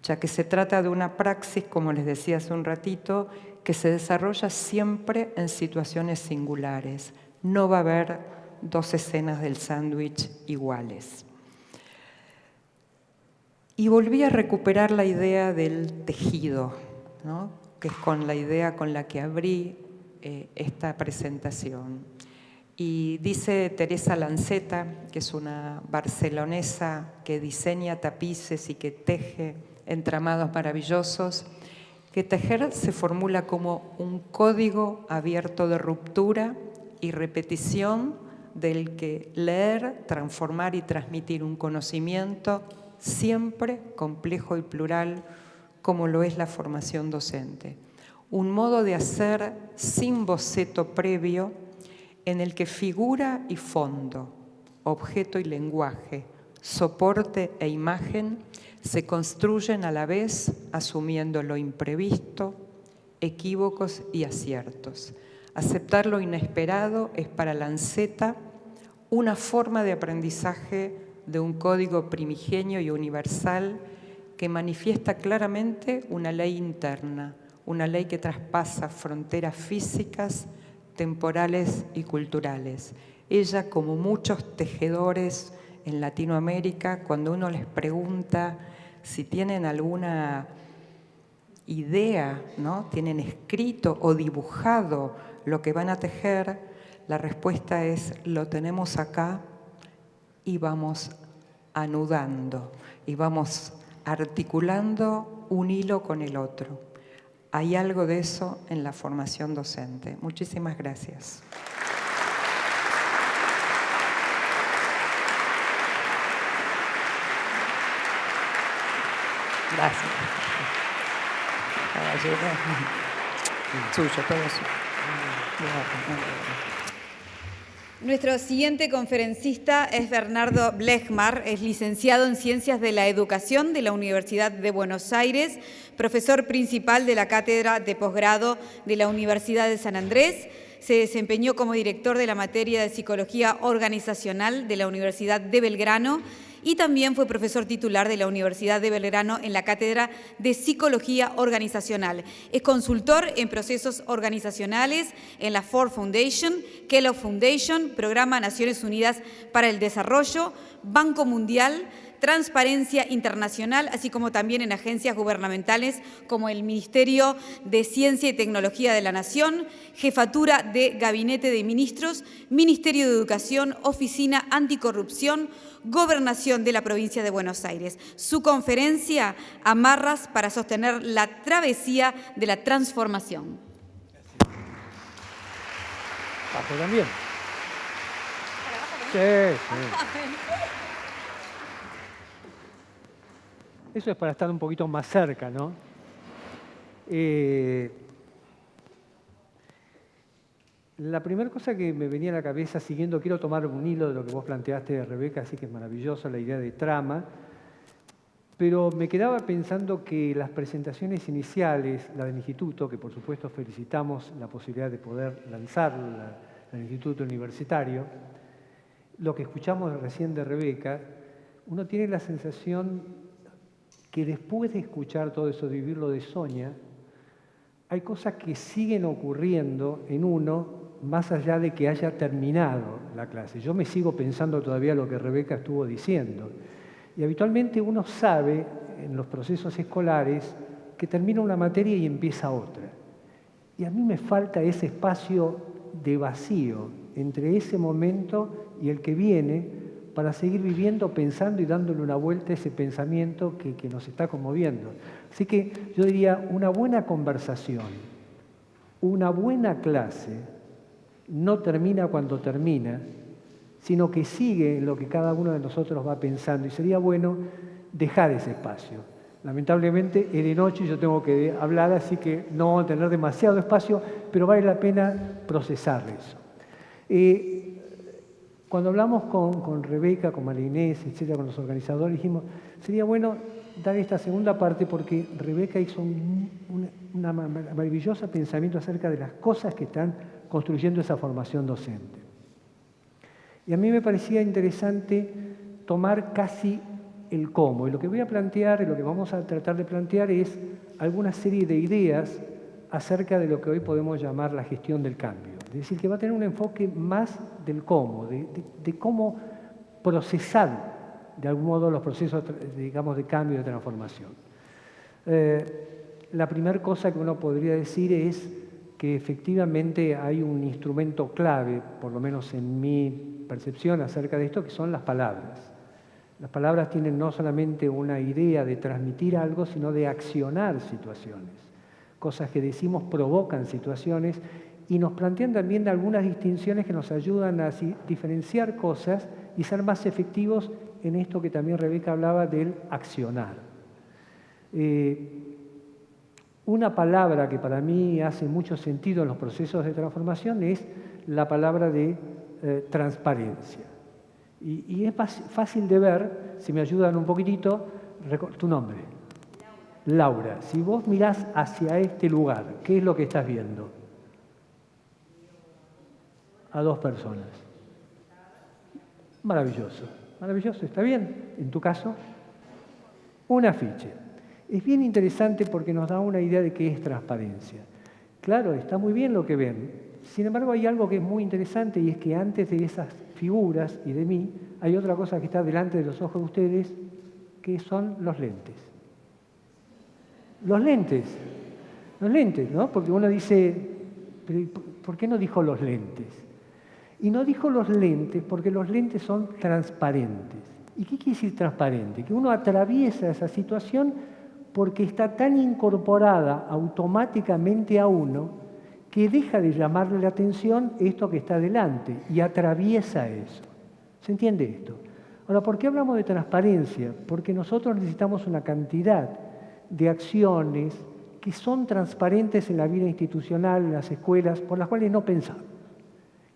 ya que se trata de una praxis, como les decía hace un ratito, que se desarrolla siempre en situaciones singulares. No va a haber dos escenas del sándwich iguales. Y volví a recuperar la idea del tejido, ¿no? Que es con la idea con la que abrí esta presentación. Y dice Teresa Lanceta, que es una barcelonesa que diseña tapices y que teje entramados maravillosos, que tejer se formula como un código abierto de ruptura y repetición del que leer, transformar y transmitir un conocimiento siempre complejo y plural, como lo es la formación docente. Un modo de hacer sin boceto previo, en el que figura y fondo, objeto y lenguaje, soporte e imagen se construyen a la vez asumiendo lo imprevisto, equívocos y aciertos. Aceptar lo inesperado es para Lanceta una forma de aprendizaje de un código primigenio y universal que manifiesta claramente una ley interna, una ley que traspasa fronteras físicas, temporales y culturales. Ella, como muchos tejedores en Latinoamérica, cuando uno les pregunta si tienen alguna idea, ¿no? Tienen escrito o dibujado lo que van a tejer, la respuesta es: lo tenemos acá y vamos anudando y vamos articulando un hilo con el otro. Hay algo de eso en la formación docente. Muchísimas gracias. Gracias. Caballero. Suyo, todo suyo. Nuestro siguiente conferencista es Bernardo Blechmar, es licenciado en Ciencias de la Educación de la Universidad de Buenos Aires, profesor principal de la Cátedra de Posgrado de la Universidad de San Andrés. Se desempeñó como director de la materia de Psicología Organizacional de la Universidad de Belgrano y también fue profesor titular de la Universidad de Belgrano en la Cátedra de Psicología Organizacional. Es consultor en procesos organizacionales en la Ford Foundation, Kellogg Foundation, Programa Naciones Unidas para el Desarrollo, Banco Mundial, Transparencia Internacional, así como también en agencias gubernamentales como el Ministerio de Ciencia y Tecnología de la Nación, Jefatura de Gabinete de Ministros, Ministerio de Educación, Oficina Anticorrupción, Gobernación de la Provincia de Buenos Aires. Su conferencia, Amarras para sostener la travesía de la transformación. Bajo también. Sí, sí. Eso es para estar un poquito más cerca, ¿no? La primera cosa que me venía a la cabeza, quiero tomar un hilo de lo que vos planteaste, Rebeca, así que es maravilloso la idea de trama, pero me quedaba pensando que las presentaciones iniciales, la del instituto, que por supuesto felicitamos la posibilidad de poder lanzarla en el instituto universitario, lo que escuchamos recién de Rebeca, uno tiene la sensación que después de escuchar todo eso, de vivirlo de Sonia, hay cosas que siguen ocurriendo en uno más allá de que haya terminado la clase. Yo me sigo pensando todavía lo que Rebeca estuvo diciendo. Y habitualmente uno sabe en los procesos escolares que termina una materia y empieza otra. Y a mí me falta ese espacio de vacío entre ese momento y el que viene para seguir viviendo, pensando y dándole una vuelta a ese pensamiento que nos está conmoviendo. Así que yo diría, una buena conversación, una buena clase, no termina cuando termina, sino que sigue en lo que cada uno de nosotros va pensando. Y sería bueno dejar ese espacio. Lamentablemente es de noche y yo tengo que hablar, así que no vamos a tener demasiado espacio, pero vale la pena procesar eso. Cuando hablamos con Rebeca, con María Inés, etcétera, con los organizadores, dijimos, sería bueno dar esta segunda parte porque Rebeca hizo una maravillosa pensamiento acerca de las cosas que están construyendo esa formación docente. Y a mí me parecía interesante tomar casi el cómo. Y lo que voy a plantear, y lo que vamos a tratar de plantear es alguna serie de ideas acerca de lo que hoy podemos llamar la gestión del cambio. Es decir, que va a tener un enfoque más del cómo, de cómo procesar de algún modo los procesos, digamos, de cambio y de transformación. La primera cosa que uno podría decir es que efectivamente hay un instrumento clave, por lo menos en mi percepción acerca de esto, que son las palabras. Las palabras tienen no solamente una idea de transmitir algo, sino de accionar situaciones. Cosas que decimos provocan situaciones y nos plantean también algunas distinciones que nos ayudan a diferenciar cosas y ser más efectivos en esto que también Rebeca hablaba del accionar. Una palabra que para mí hace mucho sentido en los procesos de transformación es la palabra de transparencia. Y es fácil de ver, si me ayudan un poquitito, tu nombre. Laura, si vos mirás hacia este lugar, ¿qué es lo que estás viendo? A dos personas. Maravilloso, maravilloso, ¿está bien? En tu caso, un afiche. Es bien interesante porque nos da una idea de qué es transparencia. Claro, está muy bien lo que ven. Sin embargo, hay algo que es muy interesante y es que antes de esas figuras y de mí, hay otra cosa que está delante de los ojos de ustedes, que son los lentes. Los lentes, ¿no? Porque uno dice, ¿por qué no dijo los lentes? Y no dijo los lentes porque los lentes son transparentes. ¿Y qué quiere decir transparente? Que uno atraviesa esa situación porque está tan incorporada automáticamente a uno que deja de llamarle la atención esto que está delante y atraviesa eso. ¿Se entiende esto? Ahora, ¿por qué hablamos de transparencia? Porque nosotros necesitamos una cantidad de acciones que son transparentes en la vida institucional, en las escuelas, por las cuales no pensamos.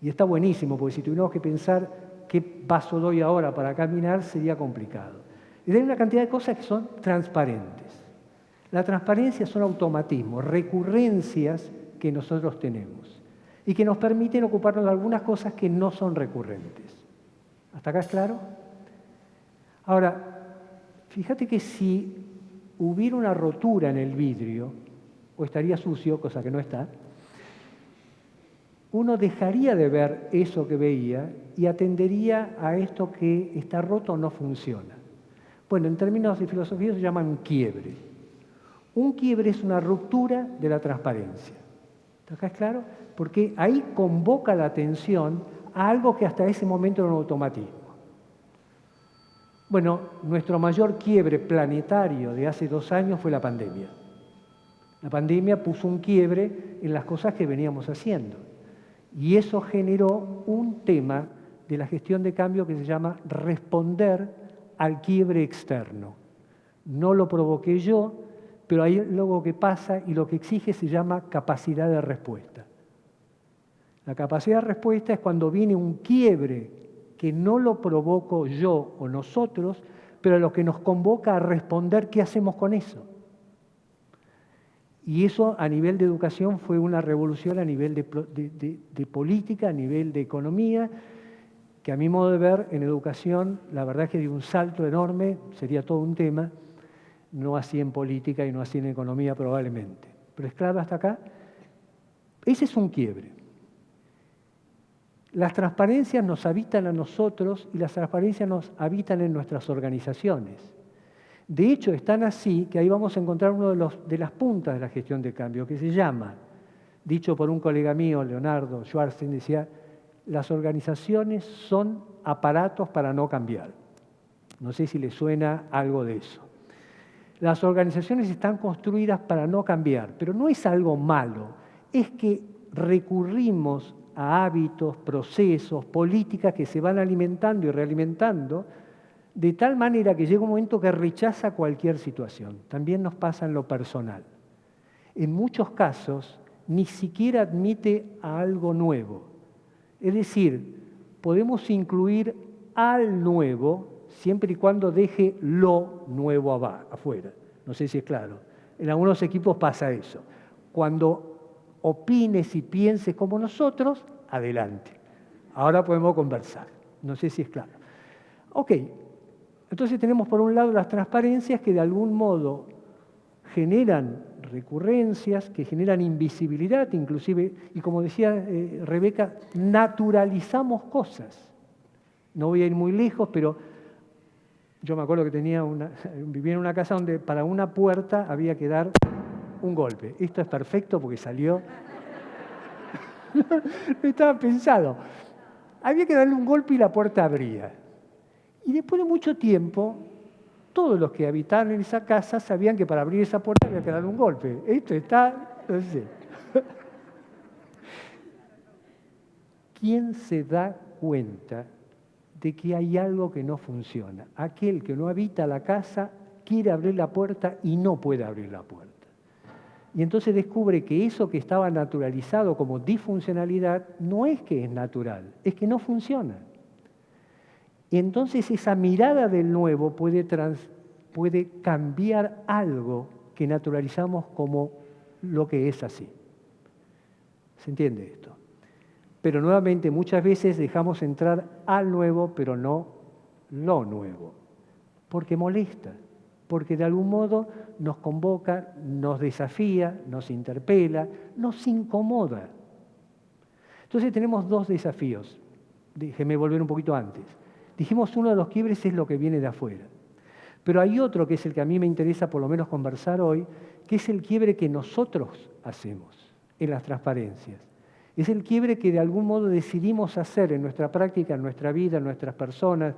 Y está buenísimo, porque si tuviéramos que pensar qué paso doy ahora para caminar, sería complicado. Y hay una cantidad de cosas que son transparentes. La transparencia son automatismos, recurrencias que nosotros tenemos y que nos permiten ocuparnos de algunas cosas que no son recurrentes. ¿Hasta acá es claro? Ahora, fíjate que si hubiera una rotura en el vidrio, o estaría sucio, cosa que no está, uno dejaría de ver eso que veía y atendería a esto que está roto o no funciona. Bueno, en términos de filosofía se llama un quiebre. Un quiebre es una ruptura de la transparencia. ¿Acá es claro? Porque ahí convoca la atención a algo que hasta ese momento era un automatismo. Bueno, nuestro mayor quiebre planetario de hace 2 años fue la pandemia. La pandemia puso un quiebre en las cosas que veníamos haciendo. Y eso generó un tema de la gestión de cambio que se llama responder al quiebre externo. No lo provoqué yo, pero hay algo que pasa y lo que exige se llama capacidad de respuesta. La capacidad de respuesta es cuando viene un quiebre que no lo provoco yo o nosotros, pero lo que nos convoca a responder qué hacemos con eso. Y eso a nivel de educación fue una revolución a nivel de política, a nivel de economía, que a mi modo de ver en educación la verdad es que dio un salto enorme, sería todo un tema, no así en política y no así en economía probablemente. Pero es claro hasta acá, ese es un quiebre. Las transparencias nos habitan a nosotros y las transparencias nos habitan en nuestras organizaciones. De hecho, están así que ahí vamos a encontrar uno de las puntas de la gestión de cambio, que se llama, dicho por un colega mío, Leonardo Schwarzenegger, decía, las organizaciones son aparatos para no cambiar. No sé si les suena algo de eso. Las organizaciones están construidas para no cambiar, pero no es algo malo, es que recurrimos a hábitos, procesos, políticas que se van alimentando y realimentando, de tal manera que llega un momento que rechaza cualquier situación. También nos pasa en lo personal. En muchos casos, ni siquiera admite a algo nuevo. Es decir, podemos incluir al nuevo siempre y cuando deje lo nuevo afuera. No sé si es claro. En algunos equipos pasa eso. Cuando opines y pienses como nosotros, adelante. Ahora podemos conversar. No sé si es claro. Ok, entonces tenemos por un lado las transparencias que de algún modo generan recurrencias, que generan invisibilidad inclusive, y como decía Rebeca, naturalizamos cosas. No voy a ir muy lejos, pero yo me acuerdo que vivía en una casa donde para una puerta había que dar un golpe. Esto es perfecto porque salió... No estaba pensado. Había que darle un golpe y la puerta abría. Y después de mucho tiempo, todos los que habitaban en esa casa sabían que para abrir esa puerta había que darle un golpe. Esto está... No sé. ¿Quién se da cuenta de que hay algo que no funciona? Aquel que no habita la casa quiere abrir la puerta y no puede abrir la puerta. Y entonces descubre que eso que estaba naturalizado como disfuncionalidad no es que es natural, es que no funciona. Y entonces esa mirada del nuevo puede cambiar algo que naturalizamos como lo que es así. ¿Se entiende esto? Pero nuevamente muchas veces dejamos entrar al nuevo, pero no lo nuevo, porque molesta, porque de algún modo nos convoca, nos desafía, nos interpela, nos incomoda. Entonces tenemos dos desafíos. Déjeme volver un poquito antes. Dijimos uno de los quiebres es lo que viene de afuera, pero hay otro que es el que a mí me interesa por lo menos conversar hoy, que es el quiebre que nosotros hacemos en las transparencias. Es el quiebre que de algún modo decidimos hacer en nuestra práctica, en nuestra vida, en nuestras personas,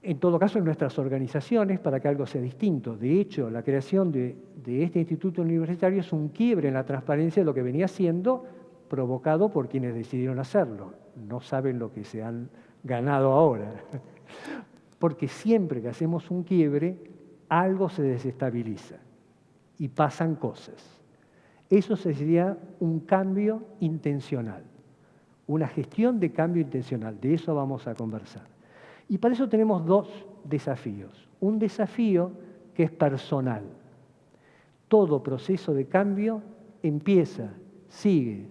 en todo caso en nuestras organizaciones, para que algo sea distinto. De hecho, la creación de este instituto universitario es un quiebre en la transparencia de lo que venía siendo provocado por quienes decidieron hacerlo. No saben lo que se han ganado ahora. Porque siempre que hacemos un quiebre, algo se desestabiliza y pasan cosas. Eso sería un cambio intencional, una gestión de cambio intencional. De eso vamos a conversar. Y para eso tenemos dos desafíos. Un desafío que es personal. Todo proceso de cambio empieza, sigue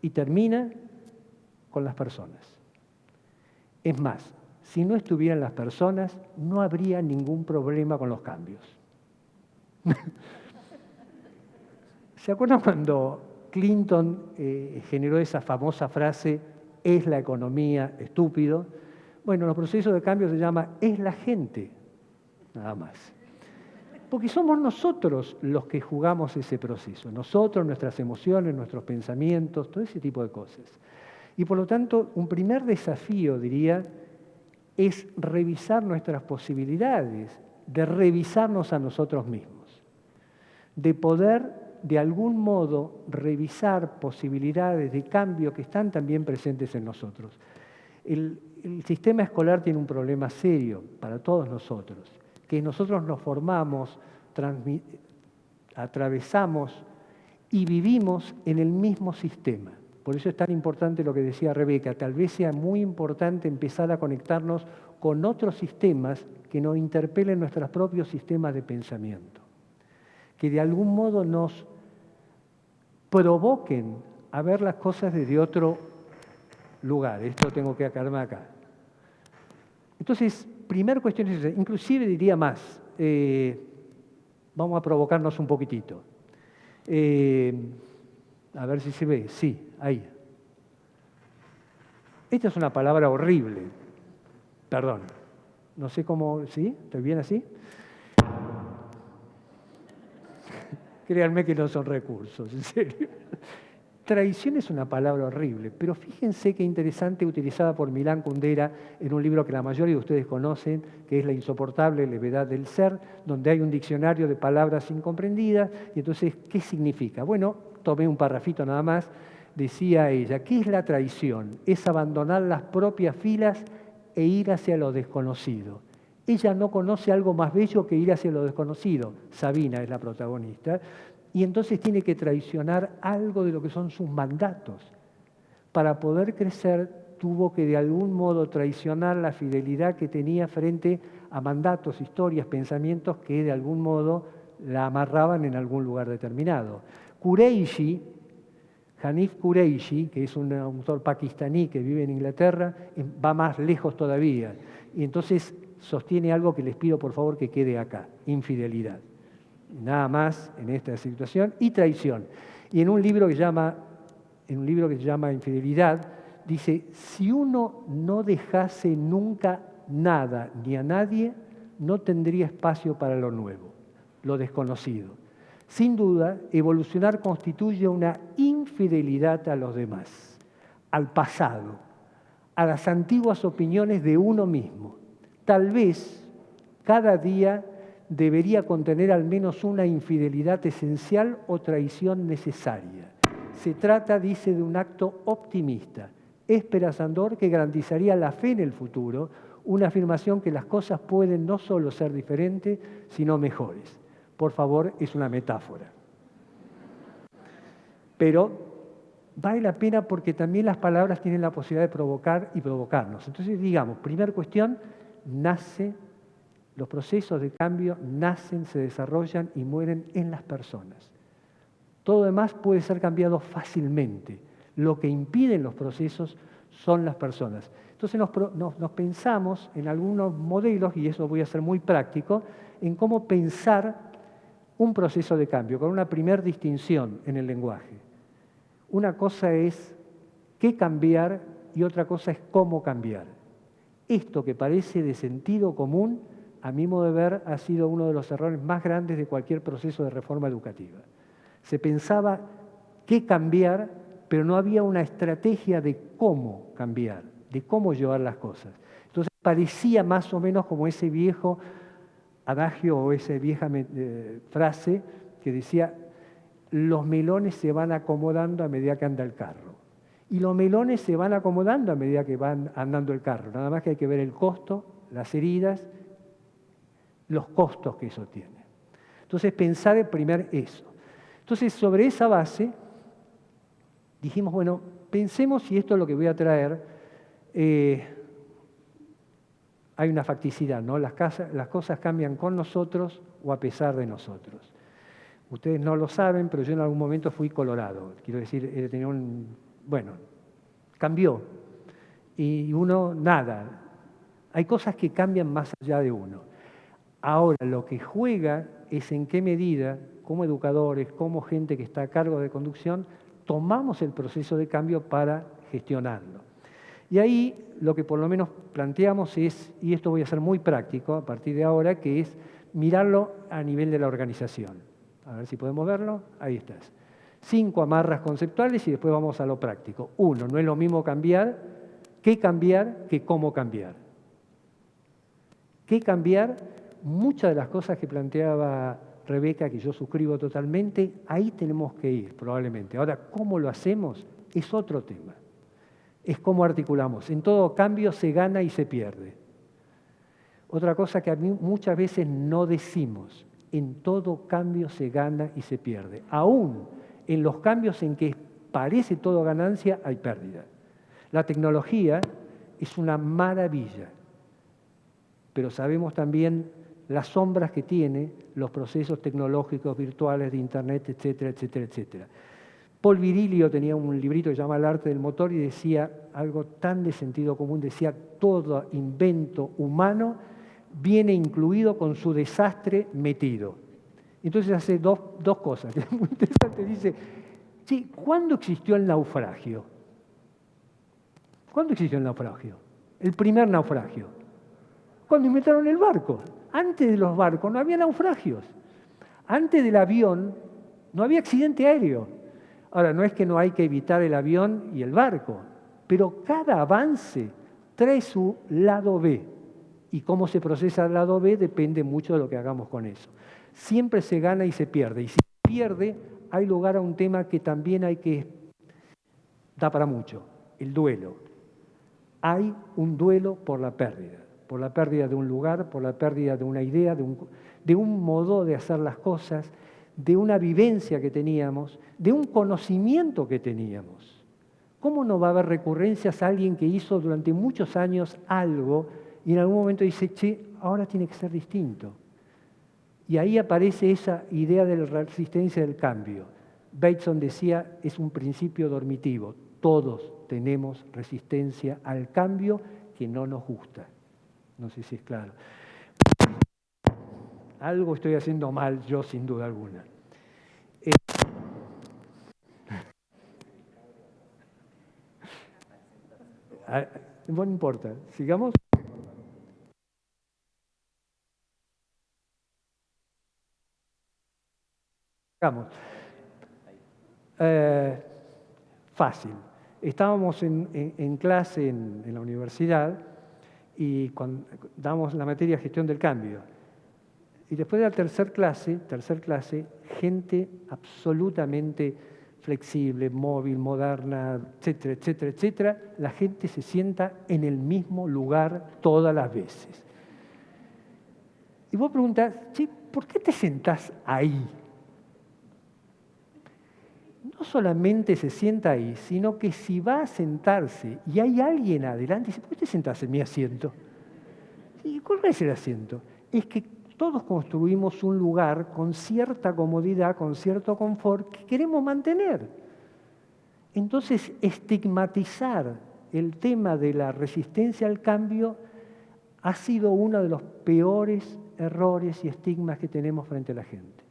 y termina con las personas. Es más, si no estuvieran las personas, no habría ningún problema con los cambios. ¿Se acuerdan cuando Clinton generó esa famosa frase, es la economía estúpido? Bueno, los procesos de cambio se llama, es la gente, nada más. Porque somos nosotros los que jugamos ese proceso, nosotros, nuestras emociones, nuestros pensamientos, todo ese tipo de cosas. Y por lo tanto, un primer desafío, diría, es revisar nuestras posibilidades, de revisarnos a nosotros mismos, de poder de algún modo revisar posibilidades de cambio que están también presentes en nosotros. El sistema escolar tiene un problema serio para todos nosotros, que nosotros nos formamos, atravesamos y vivimos en el mismo sistema. Por eso es tan importante lo que decía Rebeca, tal vez sea muy importante empezar a conectarnos con otros sistemas que nos interpelen nuestros propios sistemas de pensamiento, que de algún modo nos provoquen a ver las cosas desde otro lugar. Esto tengo que aclararme acá. Entonces, primera cuestión es esa. Inclusive diría más, vamos a provocarnos un poquitito. A ver si se ve. Sí, ahí. Esta es una palabra horrible. Perdón. No sé cómo... ¿Sí? ¿Estoy bien así? Créanme que no son recursos, en serio. Traición es una palabra horrible, pero fíjense qué interesante, utilizada por Milán Kundera en un libro que la mayoría de ustedes conocen, que es La insoportable levedad del ser, donde hay un diccionario de palabras incomprendidas. Y entonces, ¿qué significa? Bueno, tomé un parrafito nada más. Decía ella, ¿qué es la traición? Es abandonar las propias filas e ir hacia lo desconocido. Ella no conoce algo más bello que ir hacia lo desconocido. Sabina es la protagonista. Y entonces tiene que traicionar algo de lo que son sus mandatos. Para poder crecer, tuvo que de algún modo traicionar la fidelidad que tenía frente a mandatos, historias, pensamientos que de algún modo la amarraban en algún lugar determinado. Kureishi, Hanif Kureishi, que es un autor pakistaní que vive en Inglaterra, va más lejos todavía. Y entonces sostiene algo que les pido por favor que quede acá, infidelidad. Nada más en esta situación, y traición. Y en un libro que se llama Infidelidad, dice, si uno no dejase nunca nada ni a nadie, no tendría espacio para lo nuevo, lo desconocido. Sin duda, evolucionar constituye una infidelidad a los demás, al pasado, a las antiguas opiniones de uno mismo. Tal vez cada día debería contener al menos una infidelidad esencial o traición necesaria. Se trata, dice, de un acto optimista, esperanzador que garantizaría la fe en el futuro, una afirmación que las cosas pueden no solo ser diferentes, sino mejores. Por favor, es una metáfora. Pero vale la pena porque también las palabras tienen la posibilidad de provocar y provocarnos. Entonces, digamos, primera cuestión, los procesos de cambio nacen, se desarrollan y mueren en las personas. Todo demás puede ser cambiado fácilmente. Lo que impiden los procesos son las personas. Entonces nos pensamos en algunos modelos, y eso voy a ser muy práctico, en cómo pensar un proceso de cambio, con una primera distinción en el lenguaje. Una cosa es qué cambiar y otra cosa es cómo cambiar. Esto que parece de sentido común, a mi modo de ver, ha sido uno de los errores más grandes de cualquier proceso de reforma educativa. Se pensaba qué cambiar, pero no había una estrategia de cómo cambiar, de cómo llevar las cosas. Entonces parecía más o menos como ese viejo adagio o esa vieja frase que decía, los melones se van acomodando a medida que anda el carro. Y los melones se van acomodando a medida que van andando el carro. Nada más que hay que ver el costo, las heridas, los costos que eso tiene. Entonces, pensar primero eso. Entonces, sobre esa base, dijimos, bueno, pensemos si esto es lo que voy a traer. Hay una facticidad, ¿no? Las cosas cambian con nosotros o a pesar de nosotros. Ustedes no lo saben, pero yo en algún momento fui colorado. Quiero decir, tenía cambió. Y uno, nada. Hay cosas que cambian más allá de uno. Ahora, lo que juega es en qué medida, como educadores, como gente que está a cargo de conducción, tomamos el proceso de cambio para gestionarlo. Y ahí lo que por lo menos planteamos es, y esto voy a ser muy práctico a partir de ahora, que es mirarlo a nivel de la organización. A ver si podemos verlo. Ahí estás. 5 amarras conceptuales y después vamos a lo práctico. 1, no es lo mismo cambiar que cómo cambiar. ¿Qué cambiar? Muchas de las cosas que planteaba Rebeca, que yo suscribo totalmente, ahí tenemos que ir probablemente. Ahora, ¿cómo lo hacemos? Es otro tema. Es cómo articulamos. En todo cambio se gana y se pierde. Otra cosa que a mí muchas veces no decimos, en todo cambio se gana y se pierde. Aún en los cambios en que parece todo ganancia, hay pérdida. La tecnología es una maravilla, pero sabemos también las sombras que tiene los procesos tecnológicos, virtuales, de Internet, etcétera, etcétera, etcétera. Paul Virilio tenía un librito que se llama El arte del motor y decía algo tan de sentido común, decía, todo invento humano viene incluido con su desastre metido. Entonces hace dos cosas, que es muy interesante. Dice, sí, ¿cuándo existió el naufragio? ¿Cuándo existió el naufragio? El primer naufragio. Cuando inventaron el barco. Antes de los barcos no había naufragios. Antes del avión no había accidente aéreo. Ahora, no es que no hay que evitar el avión y el barco, pero cada avance trae su lado B. Y cómo se procesa el lado B depende mucho de lo que hagamos con eso. Siempre se gana y se pierde. Y si se pierde, hay lugar a un tema que también da para mucho, el duelo. Hay un duelo por la pérdida de un lugar, por la pérdida de una idea, de un modo de hacer las cosas, de una vivencia que teníamos, de un conocimiento que teníamos. ¿Cómo no va a haber recurrencias a alguien que hizo durante muchos años algo y en algún momento dice, che, ahora tiene que ser distinto? Y ahí aparece esa idea de la resistencia del cambio. Bateson decía, es un principio dormitivo. Todos tenemos resistencia al cambio que no nos gusta. No sé si es claro. Algo estoy haciendo mal yo, sin duda alguna. No importa, sigamos. Sigamos. Fácil. Estábamos en clase en la universidad y damos la materia gestión del cambio. Y después de la tercer clase, gente absolutamente flexible, móvil, moderna, etcétera, etcétera, etcétera, la gente se sienta en el mismo lugar todas las veces. Y vos preguntás, che, ¿por qué te sentás ahí? No solamente se sienta ahí, sino que si va a sentarse y hay alguien adelante, dice, ¿por qué te sentás en mi asiento? ¿Y cuál es el asiento? Es que todos construimos un lugar con cierta comodidad, con cierto confort que queremos mantener. Entonces, estigmatizar el tema de la resistencia al cambio ha sido uno de los peores errores y estigmas que tenemos frente a la gente.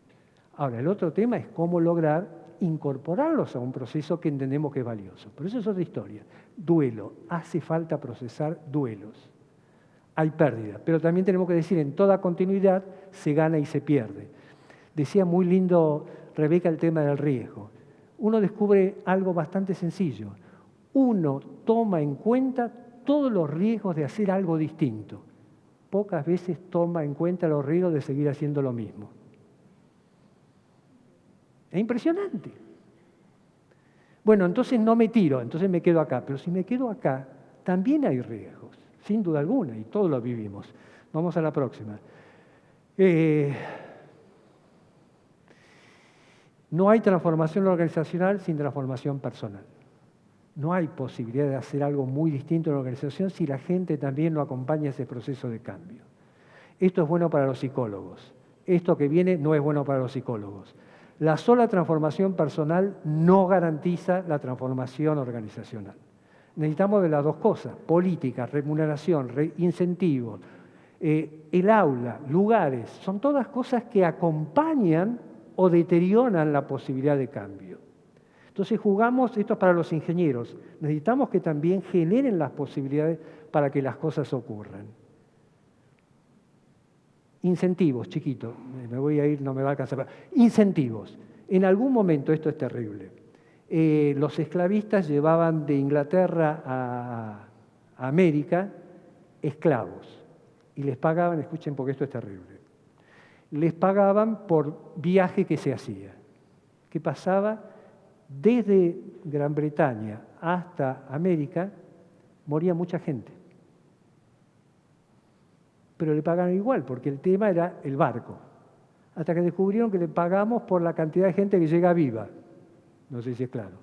Ahora, el otro tema es cómo lograr incorporarlos a un proceso que entendemos que es valioso. Pero eso es otra historia. Duelo. Hace falta procesar duelos. Hay pérdida, pero también tenemos que decir, en toda continuidad se gana y se pierde. Decía muy lindo Rebeca el tema del riesgo. Uno descubre algo bastante sencillo. Uno toma en cuenta todos los riesgos de hacer algo distinto. Pocas veces toma en cuenta los riesgos de seguir haciendo lo mismo. Es impresionante. Bueno, entonces no me tiro, entonces me quedo acá. Pero si me quedo acá, también hay riesgos, sin duda alguna, y todos lo vivimos. Vamos a la próxima. No hay transformación organizacional sin transformación personal. No hay posibilidad de hacer algo muy distinto en la organización si la gente también no acompaña ese proceso de cambio. Esto es bueno para los psicólogos. Esto que viene no es bueno para los psicólogos. La sola transformación personal no garantiza la transformación organizacional. Necesitamos de las dos cosas, política, remuneración, incentivos, el aula, lugares, son todas cosas que acompañan o deterioran la posibilidad de cambio. Entonces jugamos, esto es para los ingenieros, necesitamos que también generen las posibilidades para que las cosas ocurran. Incentivos, chiquito, me voy a ir, no me va a alcanzar. Incentivos. En algún momento, esto es terrible, los esclavistas llevaban de Inglaterra a América esclavos y les pagaban, escuchen porque esto es terrible, les pagaban por viaje que se hacía. ¿Qué pasaba? Desde Gran Bretaña hasta América moría mucha gente. Pero le pagaban igual, porque el tema era el barco. Hasta que descubrieron que le pagamos por la cantidad de gente que llega viva. No sé si es claro.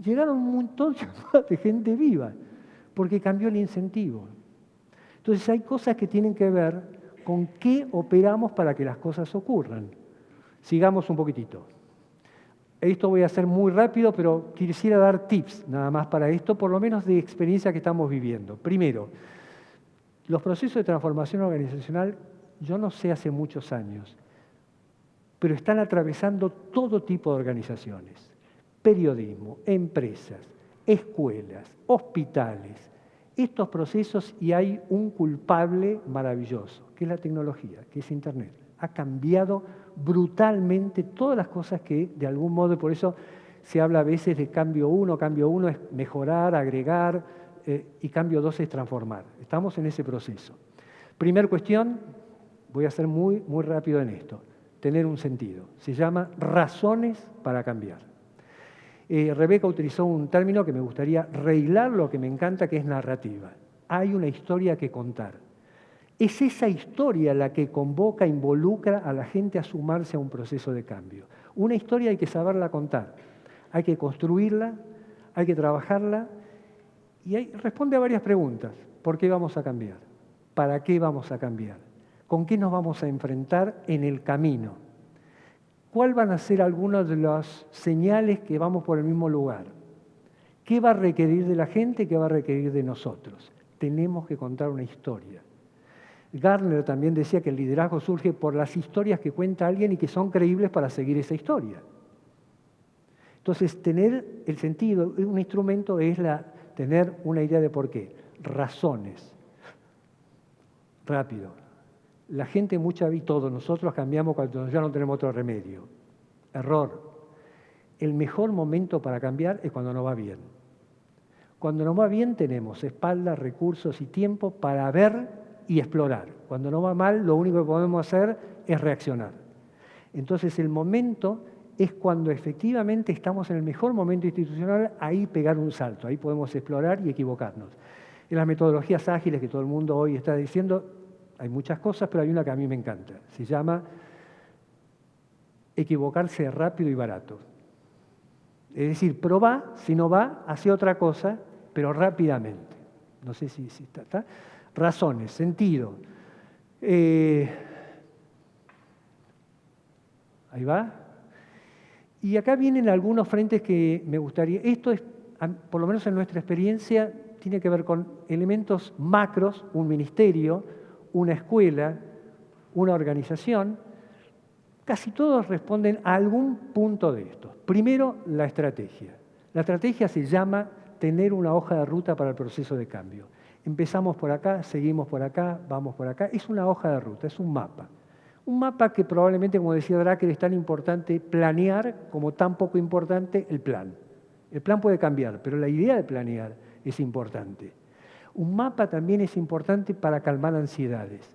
Llegaron un montón de gente viva, porque cambió el incentivo. Entonces hay cosas que tienen que ver con qué operamos para que las cosas ocurran. Sigamos un poquitito. Esto voy a hacer muy rápido, pero quisiera dar tips nada más para esto, por lo menos de experiencia que estamos viviendo. Primero, los procesos de transformación organizacional, yo no sé hace muchos años, pero están atravesando todo tipo de organizaciones. Periodismo, empresas, escuelas, hospitales. Estos procesos, y hay un culpable maravilloso, que es la tecnología, que es Internet. Ha cambiado brutalmente todas las cosas que, de algún modo, por eso se habla a veces de cambio 1. Cambio 1 es mejorar, agregar, y cambio 2 es transformar. Estamos en ese proceso. Primera cuestión, voy a ser muy rápido en esto. Tener un sentido. Se llama razones para cambiar. Rebeca utilizó un término que me gustaría rehilarlo, que me encanta, que es narrativa. Hay una historia que contar. Es esa historia la que convoca, involucra a la gente a sumarse a un proceso de cambio. Una historia hay que saberla contar, hay que construirla, hay que trabajarla y responde a varias preguntas. ¿Por qué vamos a cambiar? ¿Para qué vamos a cambiar? ¿Con qué nos vamos a enfrentar en el camino? ¿Cuáles van a ser algunas de las señales que vamos por el mismo lugar? ¿Qué va a requerir de la gente? ¿Qué va a requerir de nosotros? Tenemos que contar una historia. Gardner también decía que el liderazgo surge por las historias que cuenta alguien y que son creíbles para seguir esa historia. Entonces, tener el sentido, un instrumento es tener una idea de por qué. Razones. Rápido. La gente muchas veces, todos nosotros cambiamos cuando ya no tenemos otro remedio. Error. El mejor momento para cambiar es cuando nos va bien. Cuando nos va bien tenemos espaldas, recursos y tiempo para ver y explorar. Cuando nos va mal, lo único que podemos hacer es reaccionar. Entonces, el momento es cuando efectivamente estamos en el mejor momento institucional, ahí pegar un salto, ahí podemos explorar y equivocarnos. En las metodologías ágiles que todo el mundo hoy está diciendo, hay muchas cosas, pero hay una que a mí me encanta. Se llama equivocarse rápido y barato. Es decir, probá, si no va, hace otra cosa, pero rápidamente. No sé si está. Razones, sentido. Ahí va. Y acá vienen algunos frentes que me gustaría. Esto es, por lo menos en nuestra experiencia, tiene que ver con elementos macros, un ministerio, una escuela, una organización. Casi todos responden a algún punto de esto. Primero, la estrategia. La estrategia se llama tener una hoja de ruta para el proceso de cambio. Empezamos por acá, seguimos por acá, vamos por acá. Es una hoja de ruta, es un mapa. Un mapa que probablemente, como decía Drucker, es tan importante planear como tan poco importante el plan. El plan puede cambiar, pero la idea de planear es importante. Un mapa también es importante para calmar ansiedades.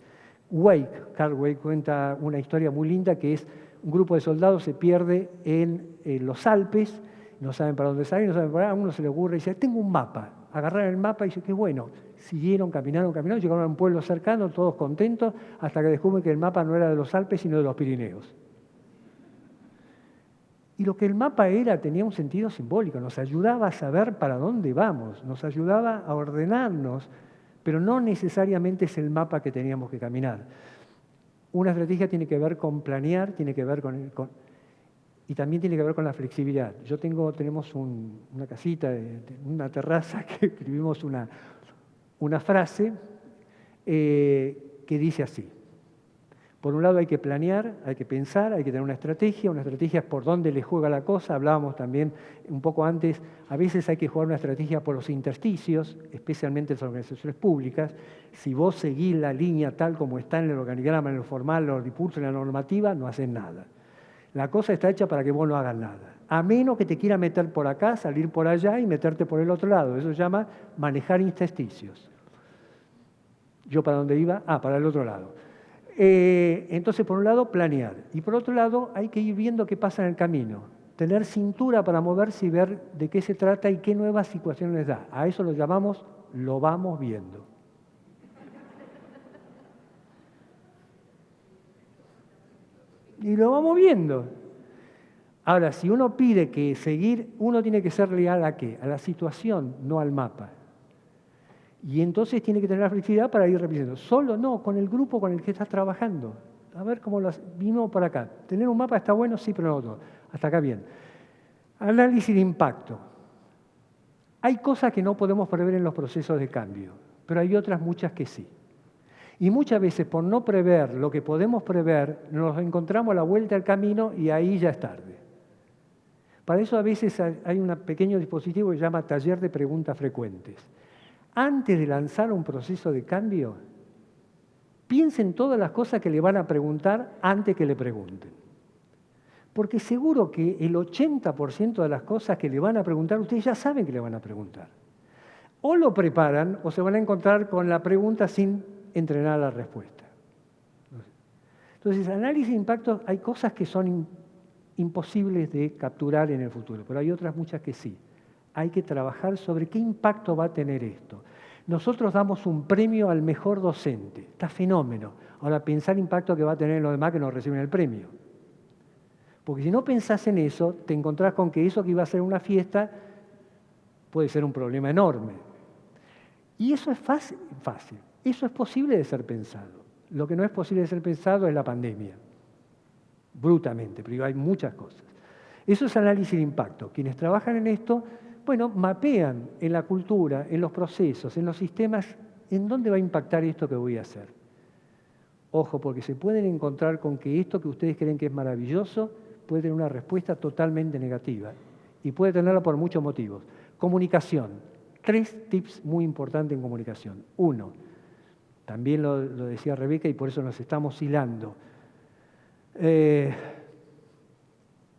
Carl Wake cuenta una historia muy linda que es un grupo de soldados se pierde en los Alpes, no saben para dónde salir, no saben para dónde, a uno se le ocurre y dice, tengo un mapa. Agarraron el mapa y dice, qué bueno. Siguieron, caminaron, llegaron a un pueblo cercano, todos contentos, hasta que descubren que el mapa no era de los Alpes, sino de los Pirineos. Y lo que el mapa era tenía un sentido simbólico, nos ayudaba a saber para dónde vamos, nos ayudaba a ordenarnos, pero no necesariamente es el mapa que teníamos que caminar. Una estrategia tiene que ver con planear, tiene que ver y también tiene que ver con la flexibilidad. Tenemos una casita, una terraza que escribimos una frase que dice así. Por un lado hay que planear, hay que pensar, hay que tener una estrategia es por dónde le juega la cosa. Hablábamos también un poco antes, a veces hay que jugar una estrategia por los intersticios, especialmente en las organizaciones públicas. Si vos seguís la línea tal como está en el organigrama, en lo formal, en los discursos, en la normativa, no haces nada. La cosa está hecha para que vos no hagas nada. A menos que te quiera meter por acá, salir por allá y meterte por el otro lado. Eso se llama manejar intersticios. ¿Yo para dónde iba? Para el otro lado. Entonces, por un lado, planear. Y por otro lado, hay que ir viendo qué pasa en el camino. Tener cintura para moverse y ver de qué se trata y qué nuevas situaciones da. A eso lo llamamos, lo vamos viendo. Y lo vamos viendo. Ahora, si uno pide que seguir, uno tiene que ser leal ¿a qué? A la situación, no al mapa. Y entonces tiene que tener la flexibilidad para ir repitiendo. Solo no, con el grupo con el que estás trabajando. A ver cómo vino para acá. Tener un mapa está bueno, sí, pero no todo. Hasta acá bien. Análisis de impacto. Hay cosas que no podemos prever en los procesos de cambio, pero hay otras muchas que sí. Y muchas veces, por no prever lo que podemos prever, nos encontramos a la vuelta del camino y ahí ya es tarde. Para eso a veces hay un pequeño dispositivo que se llama taller de preguntas frecuentes. Antes de lanzar un proceso de cambio, piensen todas las cosas que le van a preguntar antes que le pregunten. Porque seguro que el 80% de las cosas que le van a preguntar, ustedes ya saben que le van a preguntar. O lo preparan o se van a encontrar con la pregunta sin entrenar la respuesta. Entonces, análisis de impacto, hay cosas que son imposibles de capturar en el futuro, pero hay otras muchas que sí. Hay que trabajar sobre qué impacto va a tener esto. Nosotros damos un premio al mejor docente. Está fenómeno. Ahora, pensar el impacto que va a tener en los demás que no reciben el premio. Porque si no pensás en eso, te encontrás con que eso que iba a ser una fiesta puede ser un problema enorme. Y eso es fácil. Eso es posible de ser pensado. Lo que no es posible de ser pensado es la pandemia. Brutamente, pero hay muchas cosas. Eso es análisis de impacto. Quienes trabajan en esto, bueno, mapean en la cultura, en los procesos, en los sistemas, en dónde va a impactar esto que voy a hacer. Ojo, porque se pueden encontrar con que esto que ustedes creen que es maravilloso puede tener una respuesta totalmente negativa y puede tenerla por muchos motivos. Comunicación. 3 tips muy importantes en comunicación. 1, también lo decía Rebeca y por eso nos estamos hilando.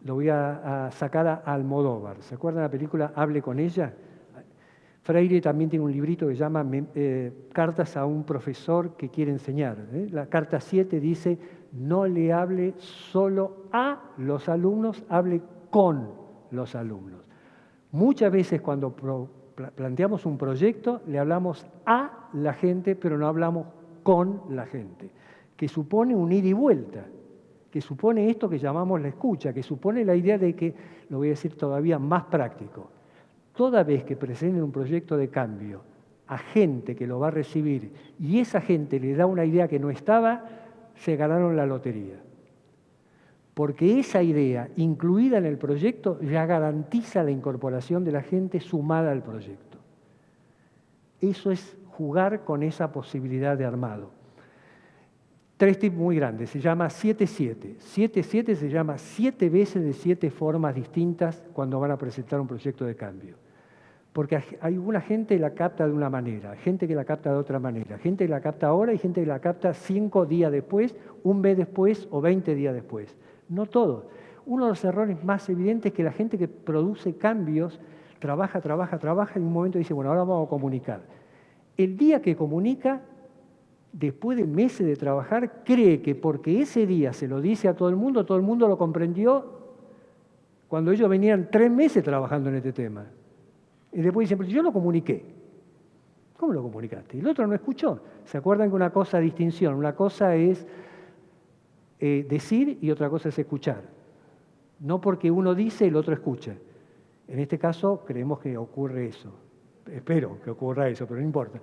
Lo voy a sacar a Almodóvar. ¿Se acuerdan de la película Hable con ella? Freire también tiene un librito que se llama Cartas a un profesor que quiere enseñar. La carta 7 dice, no le hable solo a los alumnos, hable con los alumnos. Muchas veces cuando planteamos un proyecto, le hablamos a la gente, pero no hablamos con la gente, que supone un ida y vuelta, que supone esto que llamamos la escucha, que supone la idea de que, lo voy a decir todavía más práctico, toda vez que presenten un proyecto de cambio a gente que lo va a recibir y esa gente le da una idea que no estaba, se ganaron la lotería. Porque esa idea, incluida en el proyecto, ya garantiza la incorporación de la gente sumada al proyecto. Eso es jugar con esa posibilidad de armado. 3 tips muy grandes, se llama 7-7. 7-7 se llama 7 veces de 7 formas distintas cuando van a presentar un proyecto de cambio. Porque hay alguna gente que la capta de una manera, gente que la capta de otra manera, gente que la capta ahora y gente que la capta 5 días después, un mes después o 20 días después. No todos. Uno de los errores más evidentes es que la gente que produce cambios trabaja y en un momento dice, bueno, ahora vamos a comunicar. El día que comunica, después de meses de trabajar, cree que porque ese día se lo dice a todo el mundo lo comprendió cuando ellos venían 3 meses trabajando en este tema. Y después dicen, pero yo lo comuniqué. ¿Cómo lo comunicaste? Y el otro no escuchó. ¿Se acuerdan que una cosa es distinción? Una cosa es decir y otra cosa es escuchar. No porque uno dice y el otro escucha. En este caso creemos que ocurre eso. Espero que ocurra eso, pero no importa.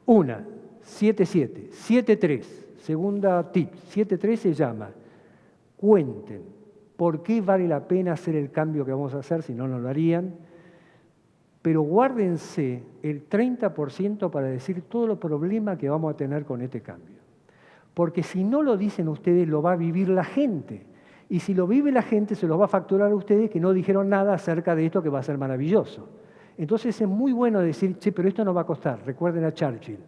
7-7. 7-3. Segunda tip. 7-3 se llama cuenten por qué vale la pena hacer el cambio que vamos a hacer, si no, no lo harían. Pero guárdense el 30% para decir todo el problema que vamos a tener con este cambio. Porque si no lo dicen ustedes, lo va a vivir la gente. Y si lo vive la gente, se lo va a facturar a ustedes que no dijeron nada acerca de esto que va a ser maravilloso. Entonces es muy bueno decir, che, pero esto no va a costar. Recuerden a Churchill.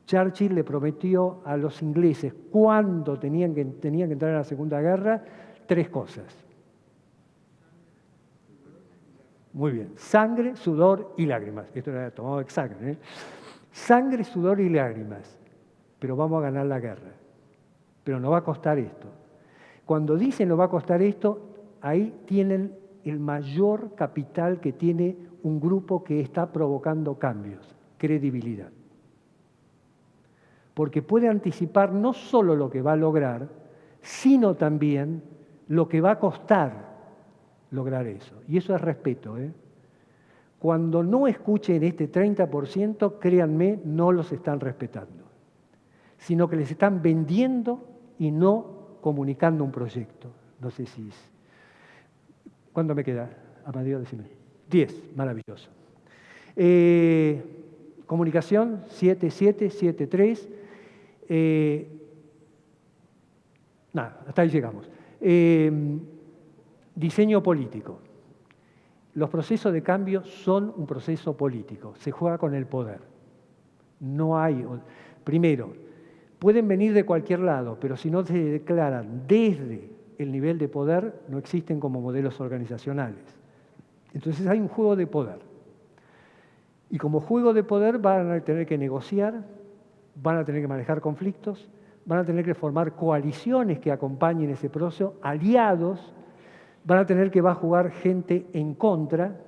Churchill le prometió a los ingleses, cuando tenían que entrar en la Segunda Guerra, 3 cosas. Muy bien. Sangre, sudor y lágrimas. Esto era tomado de sangre. Sangre, sudor y lágrimas. Pero vamos a ganar la guerra. Pero no va a costar esto. Cuando dicen no va a costar esto, ahí tienen el mayor capital que tiene un grupo que está provocando cambios, credibilidad. Porque puede anticipar no solo lo que va a lograr, sino también lo que va a costar lograr eso. Y eso es respeto. Cuando no escuchen este 30%, créanme, no los están respetando, sino que les están vendiendo y no comunicando un proyecto. No sé si es... ¿Cuánto me queda? Amadeo, decime. 10, maravilloso. Comunicación, 7-7, 7-3. Nada, hasta ahí llegamos. Diseño político. Los procesos de cambio son un proceso político. Se juega con el poder. No hay... Primero, pueden venir de cualquier lado, pero si no se declaran desde el nivel de poder no existen como modelos organizacionales. Entonces hay un juego de poder. Y como juego de poder van a tener que negociar, van a tener que manejar conflictos, van a tener que formar coaliciones que acompañen ese proceso, aliados, van a tener que va a jugar gente en contra.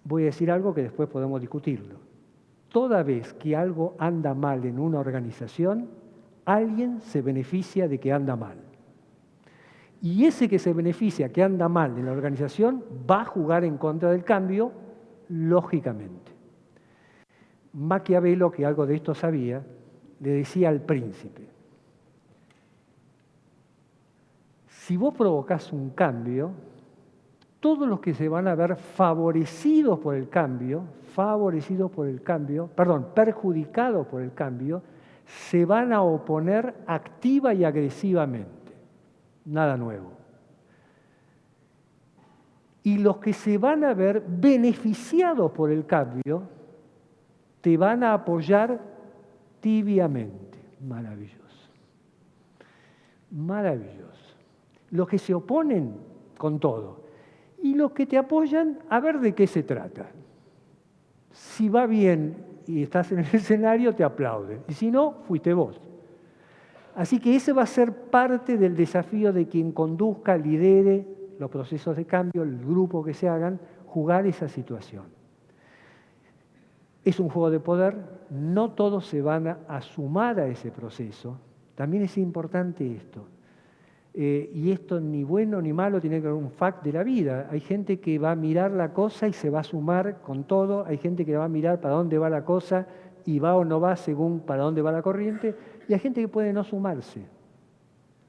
Voy a decir algo que después podemos discutirlo. Toda vez que algo anda mal en una organización, alguien se beneficia de que anda mal. Y ese que se beneficia que anda mal en la organización va a jugar en contra del cambio, lógicamente. Maquiavelo, que algo de esto sabía, le decía al príncipe: si vos provocás un cambio, todos los que se van a ver perjudicados por el cambio, se van a oponer activa y agresivamente. Nada nuevo. Y los que se van a ver beneficiados por el cambio, te van a apoyar tibiamente. Maravilloso. Maravilloso. Los que se oponen con todo. Y los que te apoyan, a ver de qué se trata. Si va bien y estás en el escenario, te aplauden. Y si no, fuiste vos. Así que ese va a ser parte del desafío de quien conduzca, lidere los procesos de cambio, el grupo que se hagan, jugar esa situación. Es un juego de poder, no todos se van a sumar a ese proceso. También es importante esto. Y esto ni bueno ni malo tiene que ver con un fact de la vida. Hay gente que va a mirar la cosa y se va a sumar con todo. Hay gente que va a mirar para dónde va la cosa y va o no va según para dónde va la corriente. Y hay gente que puede no sumarse.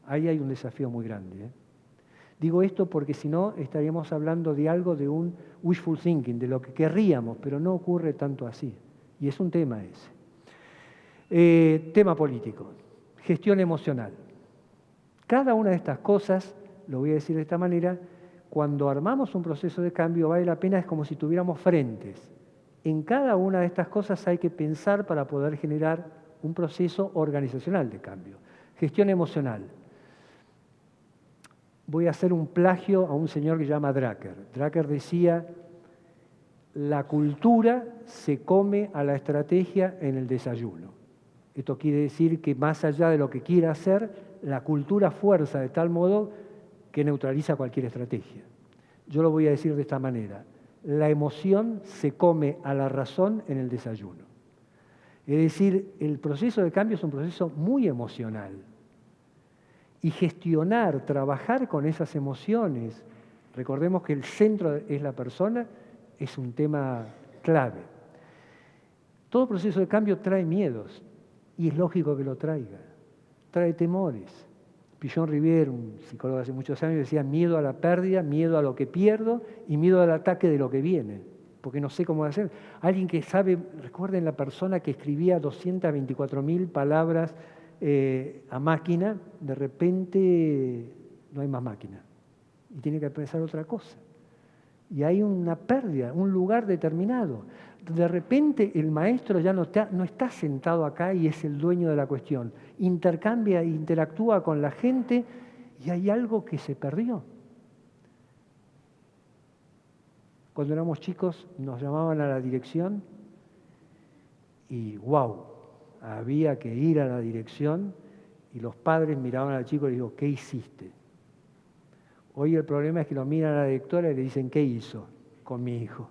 Ahí hay un desafío muy grande. Digo esto porque si no estaríamos hablando de algo de un wishful thinking, de lo que querríamos, pero no ocurre tanto así. Y es un tema ese. Tema político, gestión emocional. Cada una de estas cosas, lo voy a decir de esta manera, cuando armamos un proceso de cambio vale la pena, es como si tuviéramos frentes. En cada una de estas cosas hay que pensar para poder generar un proceso organizacional de cambio. Gestión emocional. Voy a hacer un plagio a un señor que se llama Drucker. Drucker decía: la cultura se come a la estrategia en el desayuno. Esto quiere decir que más allá de lo que quiera hacer, la cultura fuerza de tal modo que neutraliza cualquier estrategia. Yo lo voy a decir de esta manera: la emoción se come a la razón en el desayuno. Es decir, el proceso de cambio es un proceso muy emocional. Y gestionar, trabajar con esas emociones, recordemos que el centro es la persona, es un tema clave. Todo proceso de cambio trae miedos, y es lógico que lo traiga. Trae temores. Pillon Rivière, un psicólogo de hace muchos años, decía: miedo a la pérdida, miedo a lo que pierdo y miedo al ataque de lo que viene, porque no sé cómo hacer. Alguien que sabe, recuerden la persona que escribía 224.000 palabras a máquina, de repente no hay más máquina y tiene que pensar otra cosa. Y hay una pérdida, un lugar determinado. De repente el maestro ya no está sentado acá y es el dueño de la cuestión. Intercambia, interactúa con la gente y hay algo que se perdió. Cuando éramos chicos nos llamaban a la dirección y ¡wow! Había que ir a la dirección y los padres miraban al chico y le digo: ¿qué hiciste? Hoy el problema es que lo miran a la directora y le dicen: ¿qué hizo con mi hijo?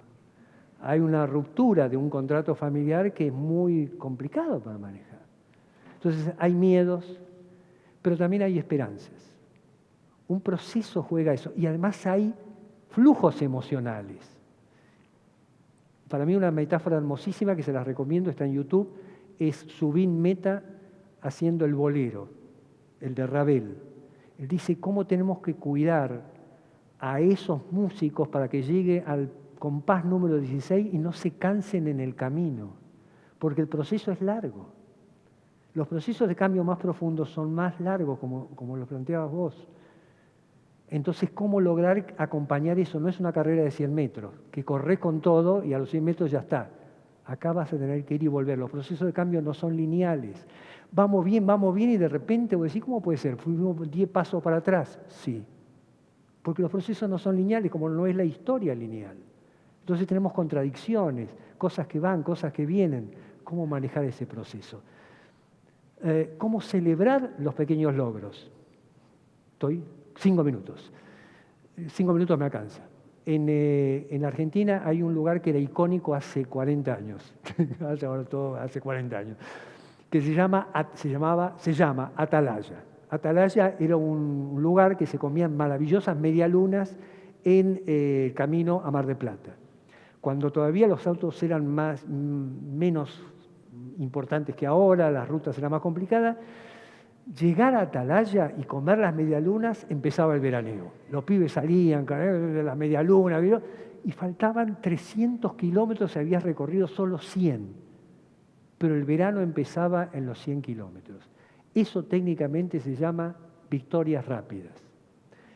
Hay una ruptura de un contrato familiar que es muy complicado para manejar. Entonces hay miedos, pero también hay esperanzas. Un proceso juega eso y además hay flujos emocionales. Para mí una metáfora hermosísima que se las recomiendo, está en YouTube, es Zubin Mehta haciendo el bolero, el de Ravel. Él dice cómo tenemos que cuidar a esos músicos para que llegue al compás número 16 y no se cansen en el camino, porque el proceso es largo. Los procesos de cambio más profundos son más largos, como lo planteabas vos. Entonces, ¿cómo lograr acompañar eso? No es una carrera de 100 metros, que corres con todo y a los 100 metros ya está. Acá vas a tener que ir y volver. Los procesos de cambio no son lineales. Vamos bien y de repente vos decís, ¿cómo puede ser? ¿Fuimos 10 pasos para atrás? Sí. Porque los procesos no son lineales, como no es la historia lineal. Entonces tenemos contradicciones, cosas que van, cosas que vienen. ¿Cómo manejar ese proceso? ¿Cómo celebrar los pequeños logros? Estoy 5 minutos. 5 minutos me alcanza. En Argentina hay un lugar que era icónico hace 40 años, ahora todo hace 40 años, que se llama Atalaya. Atalaya era un lugar que se comían maravillosas medialunas en el camino a Mar del Plata. Cuando todavía los autos eran menos importantes que ahora, las rutas eran más complicadas, llegar a Atalaya y comer las medialunas empezaba el veraneo. Los pibes salían, de las medialunas, y faltaban 300 kilómetros, se había recorrido solo 100. Pero el verano empezaba en los 100 kilómetros. Eso técnicamente se llama victorias rápidas.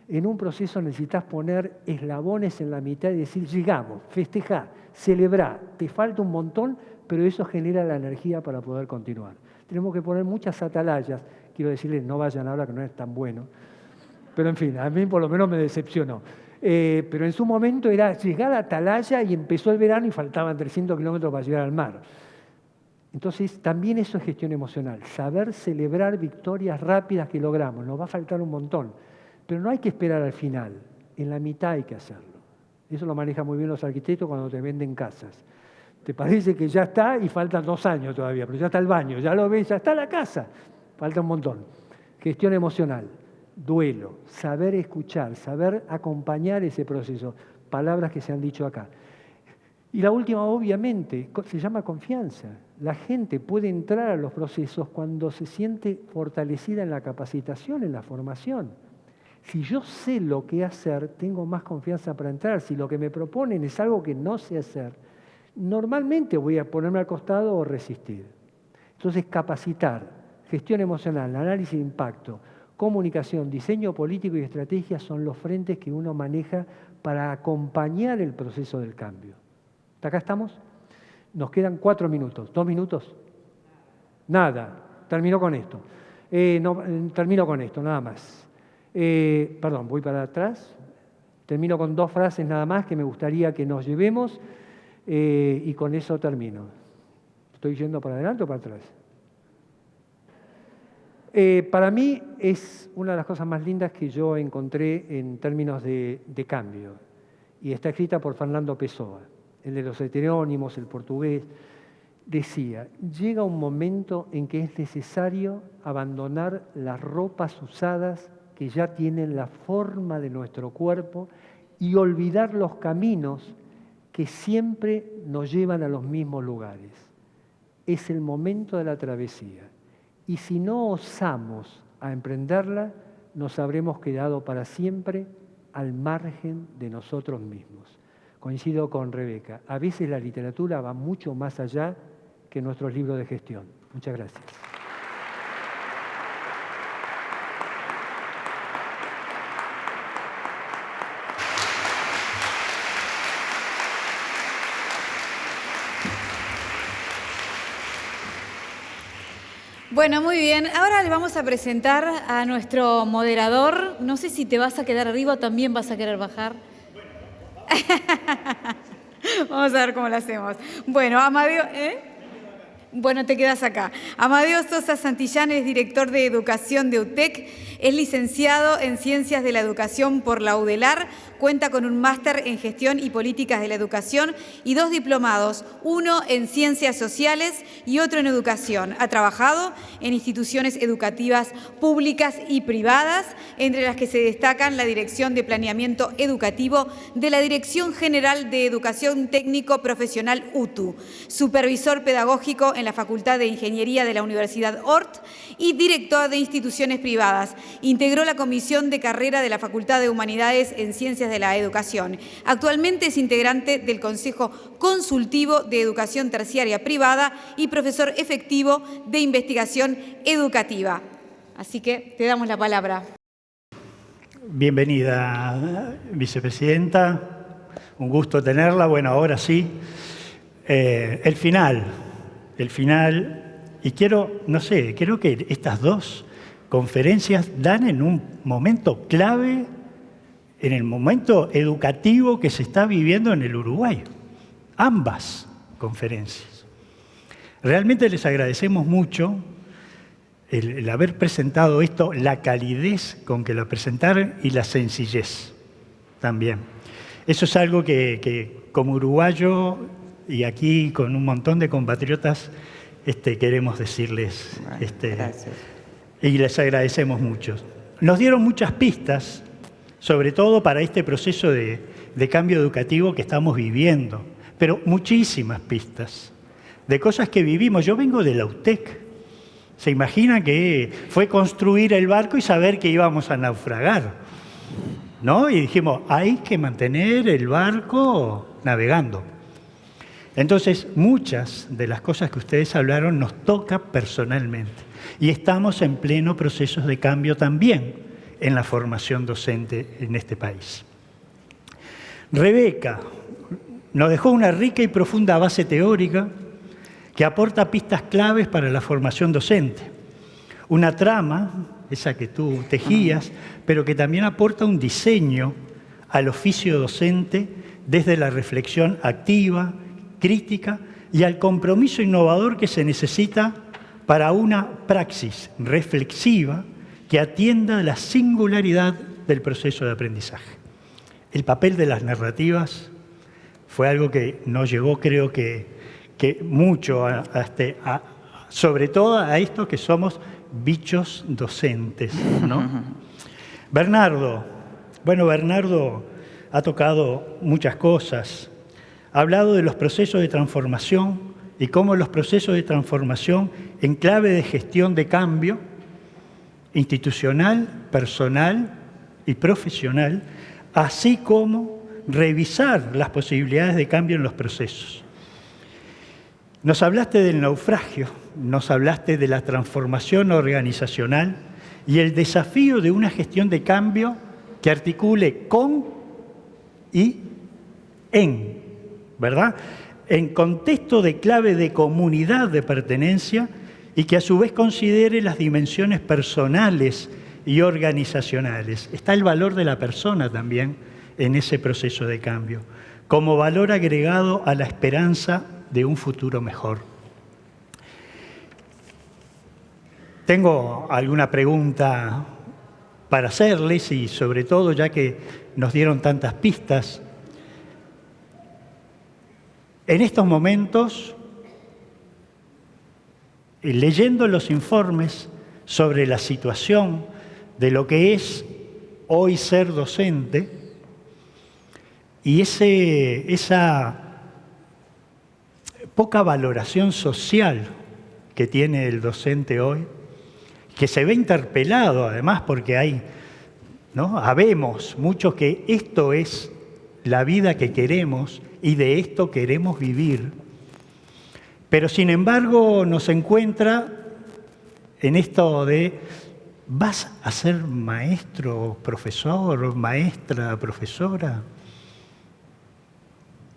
En un proceso necesitas poner eslabones en la mitad y decir, llegamos, festejá, celebrá, te falta un montón, pero eso genera la energía para poder continuar. Tenemos que poner muchas atalayas. Quiero decirles, no vayan ahora que no es tan bueno. Pero en fin, a mí por lo menos me decepcionó. Pero en su momento era llegar a Atalaya y empezó el verano y faltaban 300 kilómetros para llegar al mar. Entonces, también eso es gestión emocional. Saber celebrar victorias rápidas que logramos. Nos va a faltar un montón. Pero no hay que esperar al final. En la mitad hay que hacerlo. Eso lo manejan muy bien los arquitectos cuando te venden casas. Te parece que ya está y faltan 2 años todavía, pero ya está el baño, ya lo ves, ya está la casa. Falta un montón. Gestión emocional, duelo, saber escuchar, saber acompañar ese proceso. Palabras que se han dicho acá. Y la última, obviamente, se llama confianza. La gente puede entrar a los procesos cuando se siente fortalecida en la capacitación, en la formación. Si yo sé lo que hacer, tengo más confianza para entrar. Si lo que me proponen es algo que no sé hacer, normalmente voy a ponerme al costado o resistir. Entonces, capacitar, gestión emocional, análisis de impacto, comunicación, diseño político y estrategia son los frentes que uno maneja para acompañar el proceso del cambio. ¿Hasta acá estamos? Nos quedan 4 minutos. ¿2 minutos? Nada. Termino con esto. Termino con esto, nada más. Perdón, voy para atrás. Termino con 2 frases nada más que me gustaría que nos llevemos y con eso termino. ¿Estoy yendo para adelante o para atrás? Para mí es una de las cosas más lindas que yo encontré en términos de cambio. Y está escrita por Fernando Pessoa, el de los heterónimos, el portugués. Decía, llega un momento en que es necesario abandonar las ropas usadas que ya tienen la forma de nuestro cuerpo y olvidar los caminos que siempre nos llevan a los mismos lugares. Es el momento de la travesía. Y si no osamos a emprenderla, nos habremos quedado para siempre al margen de nosotros mismos. Coincido con Rebeca. A veces la literatura va mucho más allá que nuestros libros de gestión. Muchas gracias. Bueno, muy bien. Ahora le vamos a presentar a nuestro moderador. No sé si te vas a quedar arriba o también vas a querer bajar. Vamos a ver cómo lo hacemos. Bueno, Amadeo... Bueno, te quedas acá. Amadeo Sosa Santillán es director de Educación de UTEC, es licenciado en Ciencias de la Educación por la UDELAR, cuenta con un máster en Gestión y Políticas de la Educación y 2 diplomados, uno en Ciencias Sociales y otro en Educación. Ha trabajado en instituciones educativas públicas y privadas, entre las que se destacan la Dirección de Planeamiento Educativo de la Dirección General de Educación Técnico Profesional UTU, supervisor pedagógico en la Facultad de Ingeniería de la Universidad Ort y director de instituciones privadas. Integró la Comisión de Carrera de la Facultad de Humanidades en Ciencias de la Educación. Actualmente es integrante del Consejo Consultivo de Educación Terciaria Privada y profesor efectivo de Investigación Educativa. Así que te damos la palabra. Bienvenida, vicepresidenta. Un gusto tenerla. Bueno, ahora sí. el final, y quiero, no sé, creo que estas dos conferencias dan en un momento clave, en el momento educativo que se está viviendo en el Uruguay. Ambas conferencias. Realmente les agradecemos mucho el haber presentado esto, la calidez con que lo presentaron y la sencillez también. Eso es algo que como uruguayo y aquí con un montón de compatriotas queremos decirles. Gracias. Y les agradecemos mucho. Nos dieron muchas pistas, sobre todo para este proceso de cambio educativo que estamos viviendo, pero muchísimas pistas de cosas que vivimos. Yo vengo de la UTEC. ¿Se imaginan que fue construir el barco y saber que íbamos a naufragar? ¿No? Y dijimos, hay que mantener el barco navegando. Entonces, muchas de las cosas que ustedes hablaron nos toca personalmente. Y estamos en pleno proceso de cambio también en la formación docente en este país. Rebeca nos dejó una rica y profunda base teórica que aporta pistas claves para la formación docente. Una trama, esa que tú tejías, pero que también aporta un diseño al oficio docente desde la reflexión activa, crítica y al compromiso innovador que se necesita para una praxis reflexiva que atienda la singularidad del proceso de aprendizaje. El papel de las narrativas fue algo que nos llegó, creo que mucho, sobre todo a estos que somos bichos docentes, ¿no? Bernardo ha tocado muchas cosas. Ha hablado de los procesos de transformación y cómo los procesos de transformación en clave de gestión de cambio institucional, personal y profesional, así como revisar las posibilidades de cambio en los procesos. Nos hablaste del naufragio, nos hablaste de la transformación organizacional y el desafío de una gestión de cambio que articule con y en, ¿verdad? En contexto de clave de comunidad de pertenencia y que a su vez considere las dimensiones personales y organizacionales. Está el valor de la persona también en ese proceso de cambio, como valor agregado a la esperanza de un futuro mejor. Tengo alguna pregunta para hacerles y sobre todo, ya que nos dieron tantas pistas, en estos momentos, leyendo los informes sobre la situación de lo que es hoy ser docente y esa poca valoración social que tiene el docente hoy, que se ve interpelado además porque hay, ¿no? Habemos muchos que esto es la vida que queremos y de esto queremos vivir, pero sin embargo nos encuentra en esto de ¿vas a ser maestro, profesor, maestra, profesora?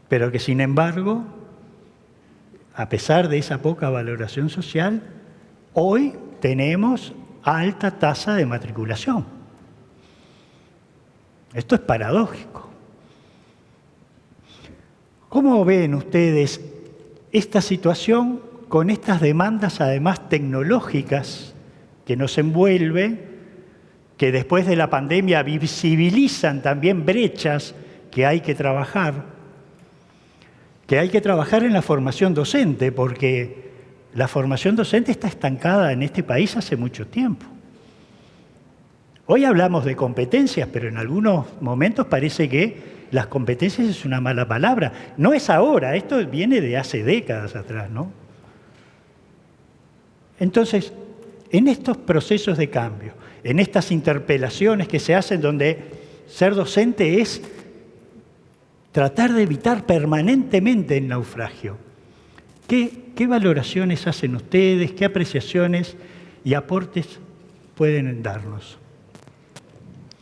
Pero que sin embargo, a pesar de esa poca valoración social, hoy tenemos alta tasa de matriculación. Esto es paradójico. ¿Cómo ven ustedes esta situación con estas demandas además tecnológicas que nos envuelve, que después de la pandemia visibilizan también brechas que hay que trabajar en la formación docente, porque la formación docente está estancada en este país hace mucho tiempo. Hoy hablamos de competencias, pero en algunos momentos parece que las competencias es una mala palabra. No es ahora, esto viene de hace décadas atrás, ¿no? Entonces, en estos procesos de cambio, en estas interpelaciones que se hacen donde ser docente es tratar de evitar permanentemente el naufragio, ¿qué valoraciones hacen ustedes? ¿Qué apreciaciones y aportes pueden darnos?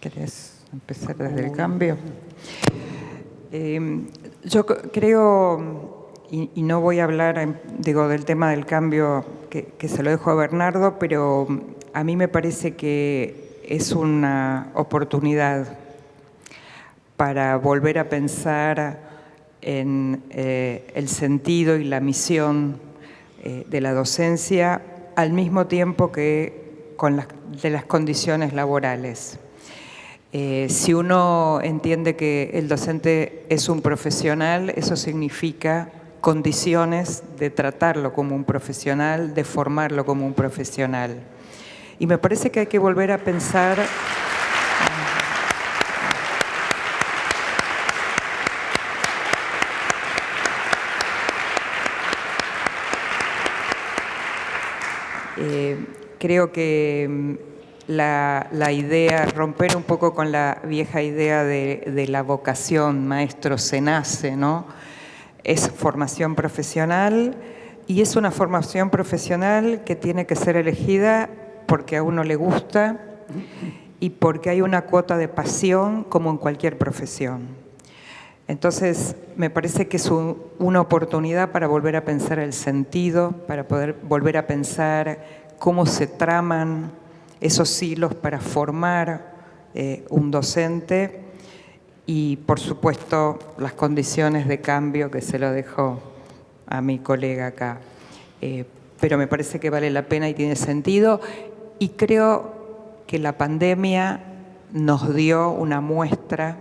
¿Querés empezar desde el cambio? Yo creo y no voy a hablar, del tema del cambio, que se lo dejo a Bernardo, pero a mí me parece que es una oportunidad para volver a pensar en el sentido y la misión de la docencia, al mismo tiempo que de las condiciones laborales. Si uno entiende que el docente es un profesional, eso significa condiciones de tratarlo como un profesional, de formarlo como un profesional. Y me parece que hay que volver a pensar creo que la idea, romper un poco con la vieja idea de la vocación, maestro se nace, ¿no? Es formación profesional y es una formación profesional que tiene que ser elegida porque a uno le gusta y porque hay una cuota de pasión como en cualquier profesión. Entonces, me parece que es una oportunidad para volver a pensar el sentido, para poder volver a pensar cómo se traman esos hilos para formar un docente y, por supuesto, las condiciones de cambio que se lo dejo a mi colega acá. Pero me parece que vale la pena y tiene sentido y creo que la pandemia nos dio una muestra,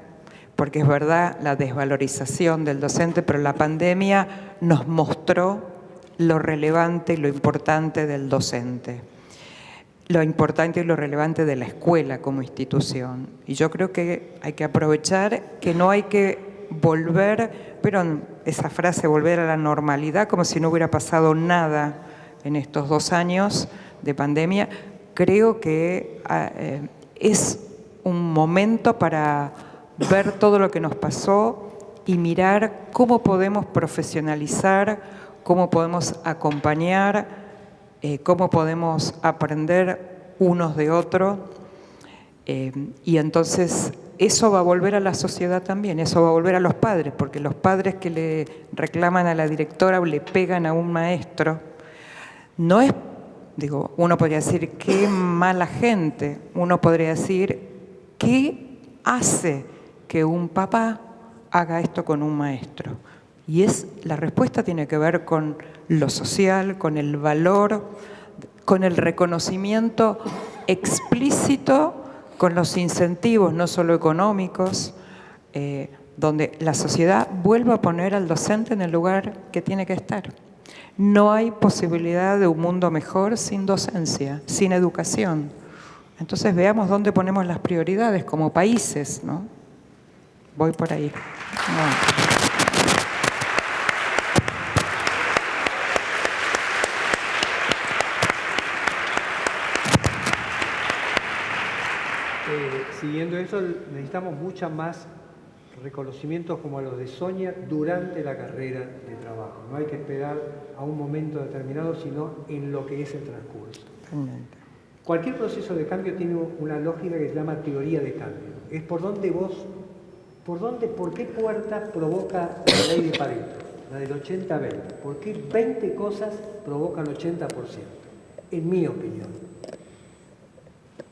porque es verdad la desvalorización del docente, pero la pandemia nos mostró lo relevante y lo importante del docente, lo importante y lo relevante de la escuela como institución. Y yo creo que hay que aprovechar que no hay que volver, pero esa frase, volver a la normalidad, como si no hubiera pasado nada en estos 2 años de pandemia, creo que es un momento para ver todo lo que nos pasó y mirar cómo podemos profesionalizar, cómo podemos acompañar, cómo podemos aprender unos de otros. Y entonces eso va a volver a la sociedad también, eso va a volver a los padres, porque los padres que le reclaman a la directora o le pegan a un maestro, no es, uno podría decir, qué mala gente, uno podría decir, ¿qué hace que un papá haga esto con un maestro? Y la respuesta tiene que ver con lo social, con el valor, con el reconocimiento explícito, con los incentivos, no solo económicos, donde la sociedad vuelva a poner al docente en el lugar que tiene que estar. No hay posibilidad de un mundo mejor sin docencia, sin educación. Entonces veamos dónde ponemos las prioridades como países, ¿no? Voy por ahí. No. Siguiendo eso, necesitamos mucha más reconocimientos como los de Sonia durante la carrera de trabajo. No hay que esperar a un momento determinado, sino en lo que es el transcurso. Cualquier proceso de cambio tiene una lógica que se llama teoría de cambio. Es por qué puerta provoca la ley de Pareto, la del 80-20. ¿Por qué 20 cosas provocan 80%? En mi opinión.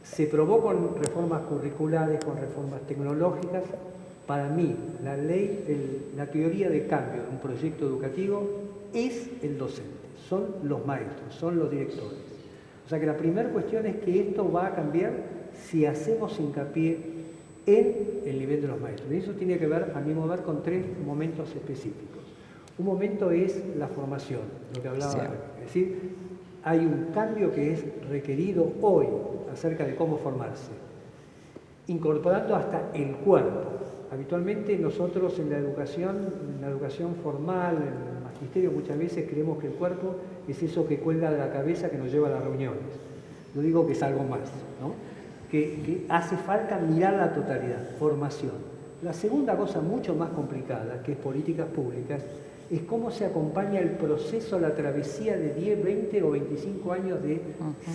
Se probó con reformas curriculares, con reformas tecnológicas. Para mí, la teoría de cambio de un proyecto educativo es el docente, son los maestros, son los directores. O sea que la primera cuestión es que esto va a cambiar si hacemos hincapié en el nivel de los maestros. Y eso tiene que ver, a mi modo de ver, con 3 momentos específicos. Un momento es la formación, lo que hablaba, es decir, hay un cambio que es requerido hoy acerca de cómo formarse, incorporando hasta el cuerpo. Habitualmente nosotros en la educación formal, en el magisterio, muchas veces creemos que el cuerpo es eso que cuelga de la cabeza que nos lleva a las reuniones. Yo digo que es algo más, ¿no? Que hace falta mirar la totalidad, formación. La segunda cosa mucho más complicada, que es políticas públicas, es cómo se acompaña el proceso, la travesía de 10, 20 o 25 años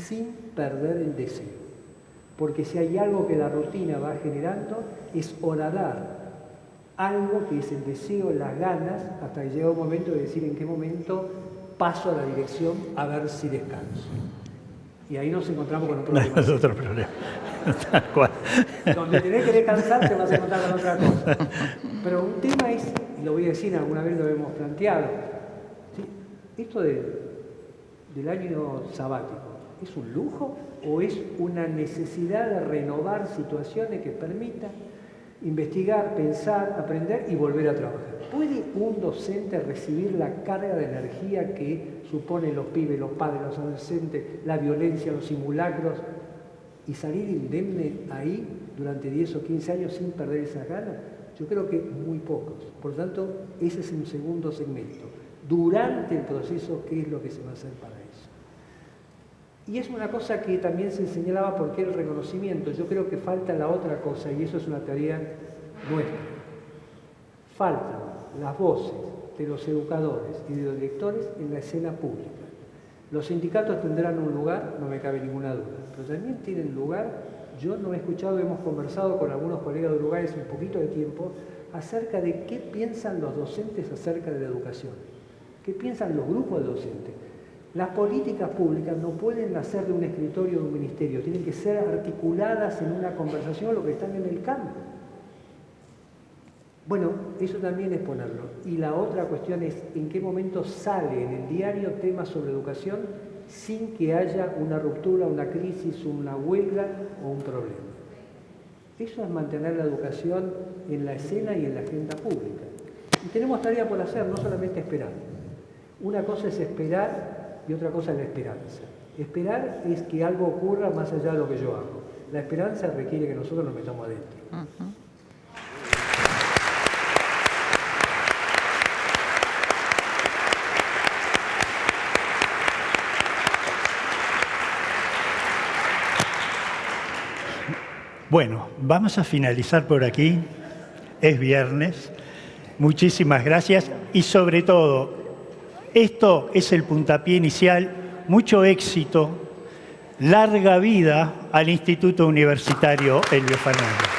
sin perder el deseo. Porque si hay algo que la rutina va generando es horadar algo que es el deseo, las ganas, hasta que llega un momento de decir en qué momento paso a la dirección a ver si descanso. Y ahí nos encontramos con un problema. No, es otro problema. Tal cual. Donde tenés que descansar te vas a encontrar con otra cosa. Pero un tema es, y lo voy a decir, alguna vez lo hemos planteado, ¿sí? Esto del año sabático, ¿es un lujo o es una necesidad de renovar situaciones que permitan investigar, pensar, aprender y volver a trabajar? ¿Puede un docente recibir la carga de energía que suponen los pibes, los padres, los adolescentes, la violencia, los simulacros, y salir indemne ahí durante 10 o 15 años sin perder esas ganas? Yo creo que muy pocos. Por lo tanto, ese es un segundo segmento. Durante el proceso, ¿qué es lo que se va a hacer para eso? Y es una cosa que también se señalaba porque el reconocimiento. Yo creo que falta la otra cosa, y eso es una teoría nuestra. Faltan las voces de los educadores y de los directores en la escena pública. Los sindicatos tendrán un lugar, no me cabe ninguna duda, pero también tienen lugar. Yo no he escuchado, hemos conversado con algunos colegas de Uruguay hace un poquito de tiempo acerca de qué piensan los docentes acerca de la educación, qué piensan los grupos de docentes. Las políticas públicas no pueden nacer de un escritorio de un ministerio, tienen que ser articuladas en una conversación lo que están en el campo. Bueno, eso también es ponerlo. Y la otra cuestión es en qué momento sale en el diario temas sobre educación sin que haya una ruptura, una crisis, una huelga o un problema. Eso es mantener la educación en la escena y en la agenda pública. Y tenemos tarea por hacer, no solamente esperar. Una cosa es esperar y otra cosa es la esperanza. Esperar es que algo ocurra más allá de lo que yo hago. La esperanza requiere que nosotros nos metamos adentro. Bueno, vamos a finalizar por aquí. Es viernes. Muchísimas gracias. Y sobre todo, esto es el puntapié inicial. Mucho éxito. Larga vida al Instituto Universitario Elbio Fernández.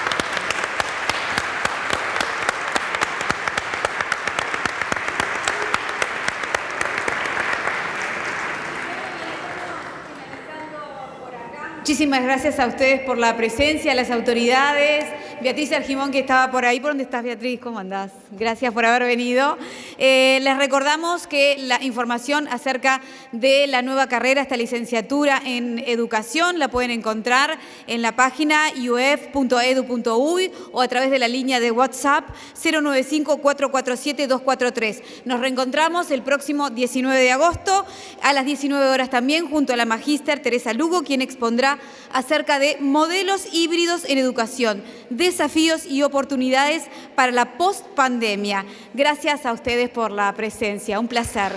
Muchísimas gracias a ustedes por la presencia, a las autoridades. Beatriz Argimón, que estaba por ahí. ¿Por dónde estás, Beatriz? ¿Cómo andás? Gracias por haber venido. Les recordamos que la información acerca de la nueva carrera, esta licenciatura en educación, la pueden encontrar en la página uf.edu.uy o a través de la línea de WhatsApp 095-447-243. Nos reencontramos el próximo 19 de agosto a las 19 horas también junto a la magíster Teresa Lugo, quien expondrá acerca de modelos híbridos en educación, desafíos y oportunidades para la post-pandemia. Gracias a ustedes por la presencia. Un placer.